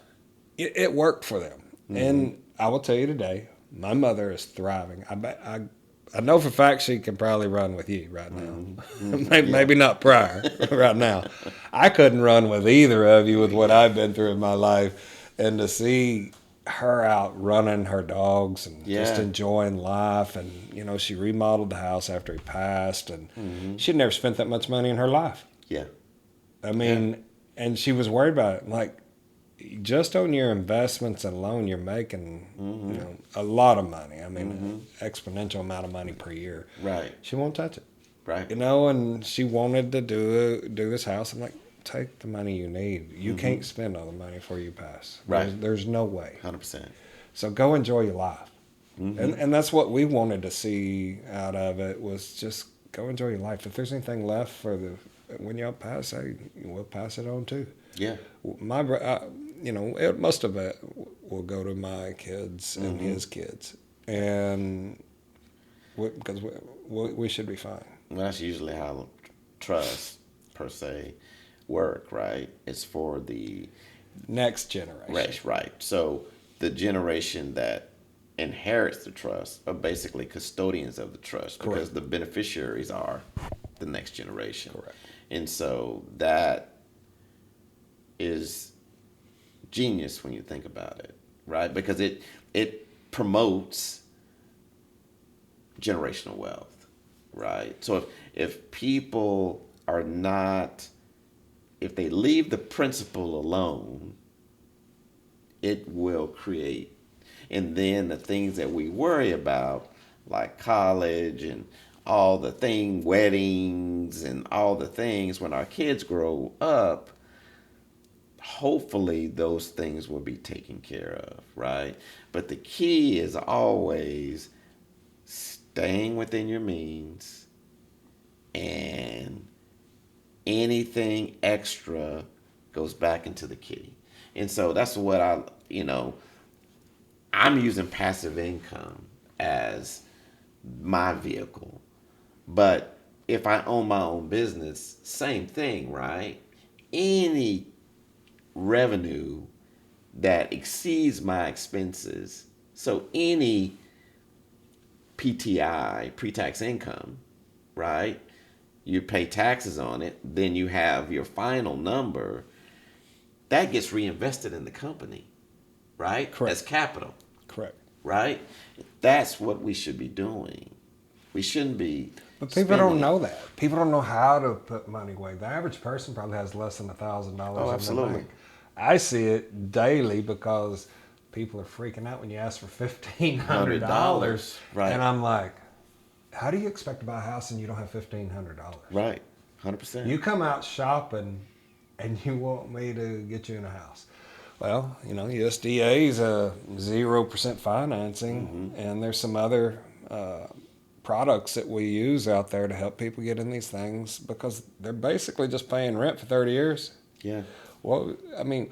yeah. it worked for them, Mm-hmm. and I will tell you today, my mother is thriving. I know for a fact she can probably run with you right now. Mm-hmm. Mm-hmm. maybe, Yeah. maybe not prior, right now. I couldn't run with either of you with what Yeah. I've been through in my life, and to see her out running her dogs and just Yeah. enjoying life, and she remodeled the house after he passed, and Mm-hmm. she'd never spent that much money in her life. Yeah. I Yeah. mean, and she was worried about it. Like, just on your investments alone, you're making Mm-hmm. a lot of money. I mean, Mm-hmm. an exponential amount of money per year. Right. She won't touch it, Right. and she wanted to do this house. I'm like, take the money you need. You Mm-hmm. can't spend all the money before you pass. Right. There's no way. 100%. So go enjoy your life, Mm-hmm. and that's what we wanted to see out of it, was just go enjoy your life. If there's anything left for when y'all pass, hey, we'll pass it on too. Yeah. My it most of it will go to my kids and Mm-hmm. his kids, and because we should be fine. Well, that's usually how trust per se work, right? It's for the Next generation. right. So the generation that inherits the trust are basically custodians of the trust because Correct. the beneficiaries are the next generation. Correct. And so that is genius when you think about it, right? Because it promotes generational wealth, right? So if people are not, if they leave the principle alone, it will create, and then the things that we worry about, like college and all the weddings and all the things, when our kids grow up, hopefully those things will be taken care of, right? But the key is always staying within your means, and anything extra goes back into the kitty. And so that's what I'm using passive income as my vehicle. But if I own my own business, same thing, right? Any revenue that exceeds my expenses, so any PTI, pre-tax income, right? You pay taxes on it, then you have your final number that gets reinvested in the company, right? Correct. As capital, Correct. right? That's what we should be doing. We shouldn't be. But people spending don't it. know that. People don't know how to put money away. The average person probably has less than $1,000 Oh, in their absolutely. bank. I see it daily because people are freaking out when you ask for $1,500, Right. and I'm like, how do you expect to buy a house and you don't have $1,500? Right. 100%. You come out shopping and you want me to get you in a house. Well, USDA is a 0% financing, and there's some other products that we use out there to help people get in these things, because they're basically just paying rent for 30 years. Yeah. Well, I mean,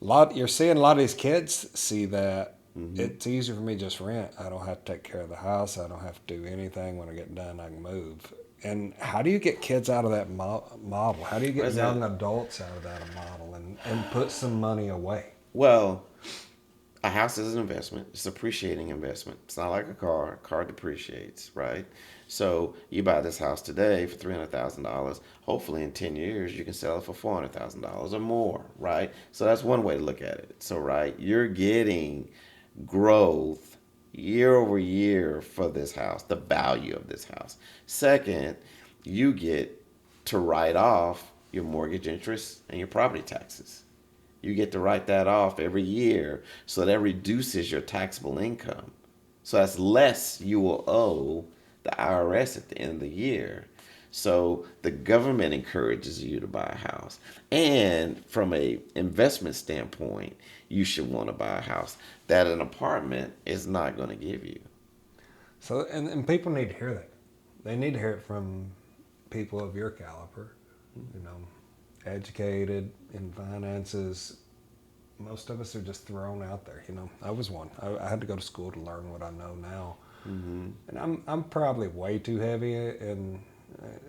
you're seeing a lot of these kids see that. It's easier for me to just rent. I don't have to take care of the house. I don't have to do anything. When I get done, I can move. And how do you get kids out of that model? How do you get Where's young that? adults out of that model and put some money away? Well, a house is an investment. It's appreciating investment. It's not like a car. A car depreciates, right? So you buy this house today for $300,000. Hopefully, in 10 years, you can sell it for $400,000 or more, right? So that's one way to look at it. So, right, you're getting growth year over year for this house, the value of this house. Second, you get to write off your mortgage interest and your property taxes. You get to write that off every year, so that reduces your taxable income. So that's less you will owe the IRS at the end of the year. So the government encourages you to buy a house. And from a investment standpoint, you should want to buy a house that an apartment is not going to give you. So, and people need to hear that. They need to hear it from people of your caliber, you know, educated in finances. Most of us are just thrown out there. You know, I was one. I had to go to school to learn what I know now, and I'm probably way too heavy in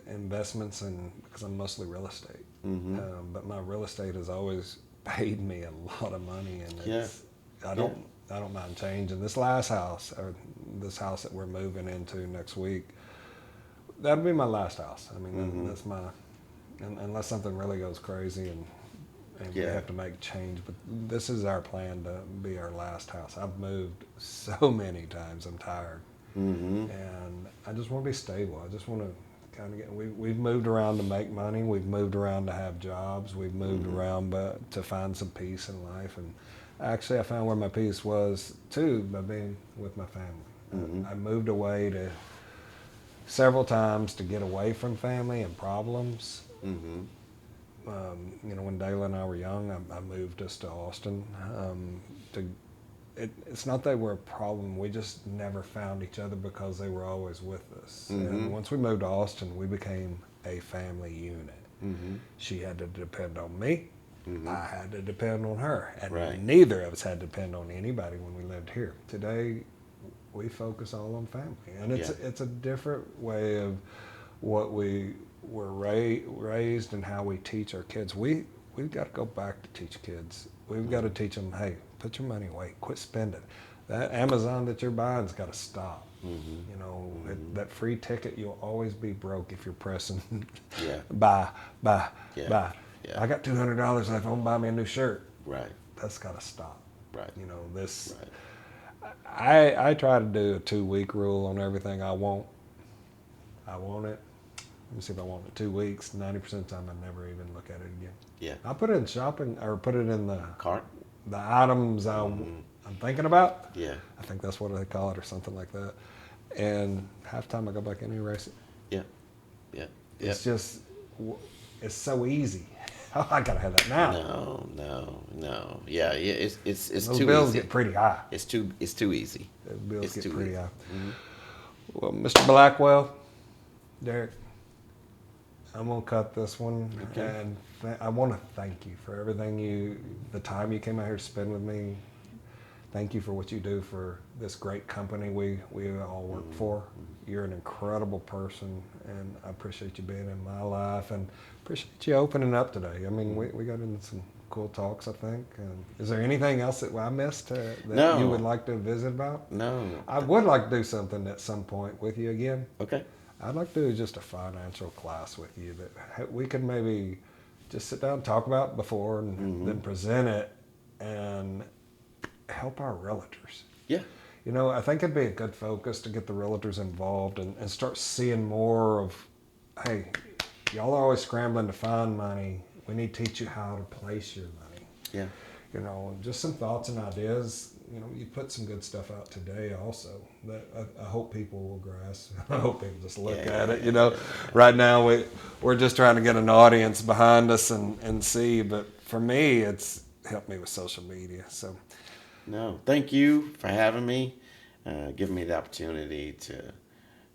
investments, and because I'm mostly real estate. But my real estate has always paid me a lot of money, and it's I don't mind changing. This last house, or this house that we're moving into next week, that'll be my last house. I mean, that's my, unless something really goes crazy and we have to make change. But this is our plan to be our last house. I've moved so many times. I'm tired, and I just want to be stable. I just want to kind of get. We've moved around to make money. We've moved around to have jobs. We've moved around, but to find some peace in life. And actually, I found where my peace was too by being with my family. I moved away to several times to get away from family and problems. You know, when Dayla and I were young, I moved us to Austin. It's not that we're a problem. We just never found each other because they were always with us. And once we moved to Austin, we became a family unit. She had to depend on me. I had to depend on her. And neither of us had to depend on anybody when we lived here. Today, we focus all on family. And it's a different way of what we were raised and how we teach our kids. We've got to go back to teach kids. We've got to teach them, hey, put your money away, quit spending. That Amazon that you're buying's got to stop. You know, that free ticket, you'll always be broke if you're pressing buy. I got $200 left, I want to buy me a new shirt. That's got to stop. You know, this. I try to do a 2-week rule on everything I want. I want it. Let me see if I want it 2 weeks. 90% of the time, I never even look at it again. I put it in shopping, or put it in the cart. The items I'm thinking about. I think that's what they call it, or something like that. And half the time I go back and erase it. It's just, it's so easy. Oh, I gotta have that now. No. Yeah, it's Those too bills easy. get pretty high. It's too easy. The bills It's get too pretty easy. high. Well, Mr. Blackwell, Derek, I'm gonna cut this one, and I want to thank you for everything the time you came out here to spend with me. Thank you for what you do for this great company we all work for. You're an incredible person, and I appreciate you being in my life, and appreciate you opening up today. I mean, we got into some cool talks, I think. Is there anything else that I missed that you would like to visit about? No. I would like to do something at some point with you again. Okay. I'd like to do just a financial class with you that we could maybe just sit down and talk about before, and then present it and help our realtors. You know, I think it'd be a good focus to get the realtors involved and start seeing more of, hey, y'all are always scrambling to find money. We need to teach you how to place your money. You know, just some thoughts and ideas. You know, you put some good stuff out today also that I hope people will grasp. I hope people just look at it. You know, right now we're just trying to get an audience behind us and see. But for me, it's helped me with social media. So, no, thank you for having me, giving me the opportunity to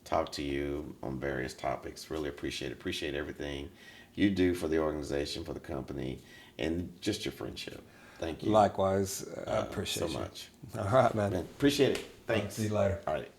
talk to you on various topics. Really appreciate it. Appreciate everything you do for the organization, for the company, and just your friendship. Thank you. Likewise, I appreciate so you. much. All right, man. Appreciate it. Thanks. See you later. All right.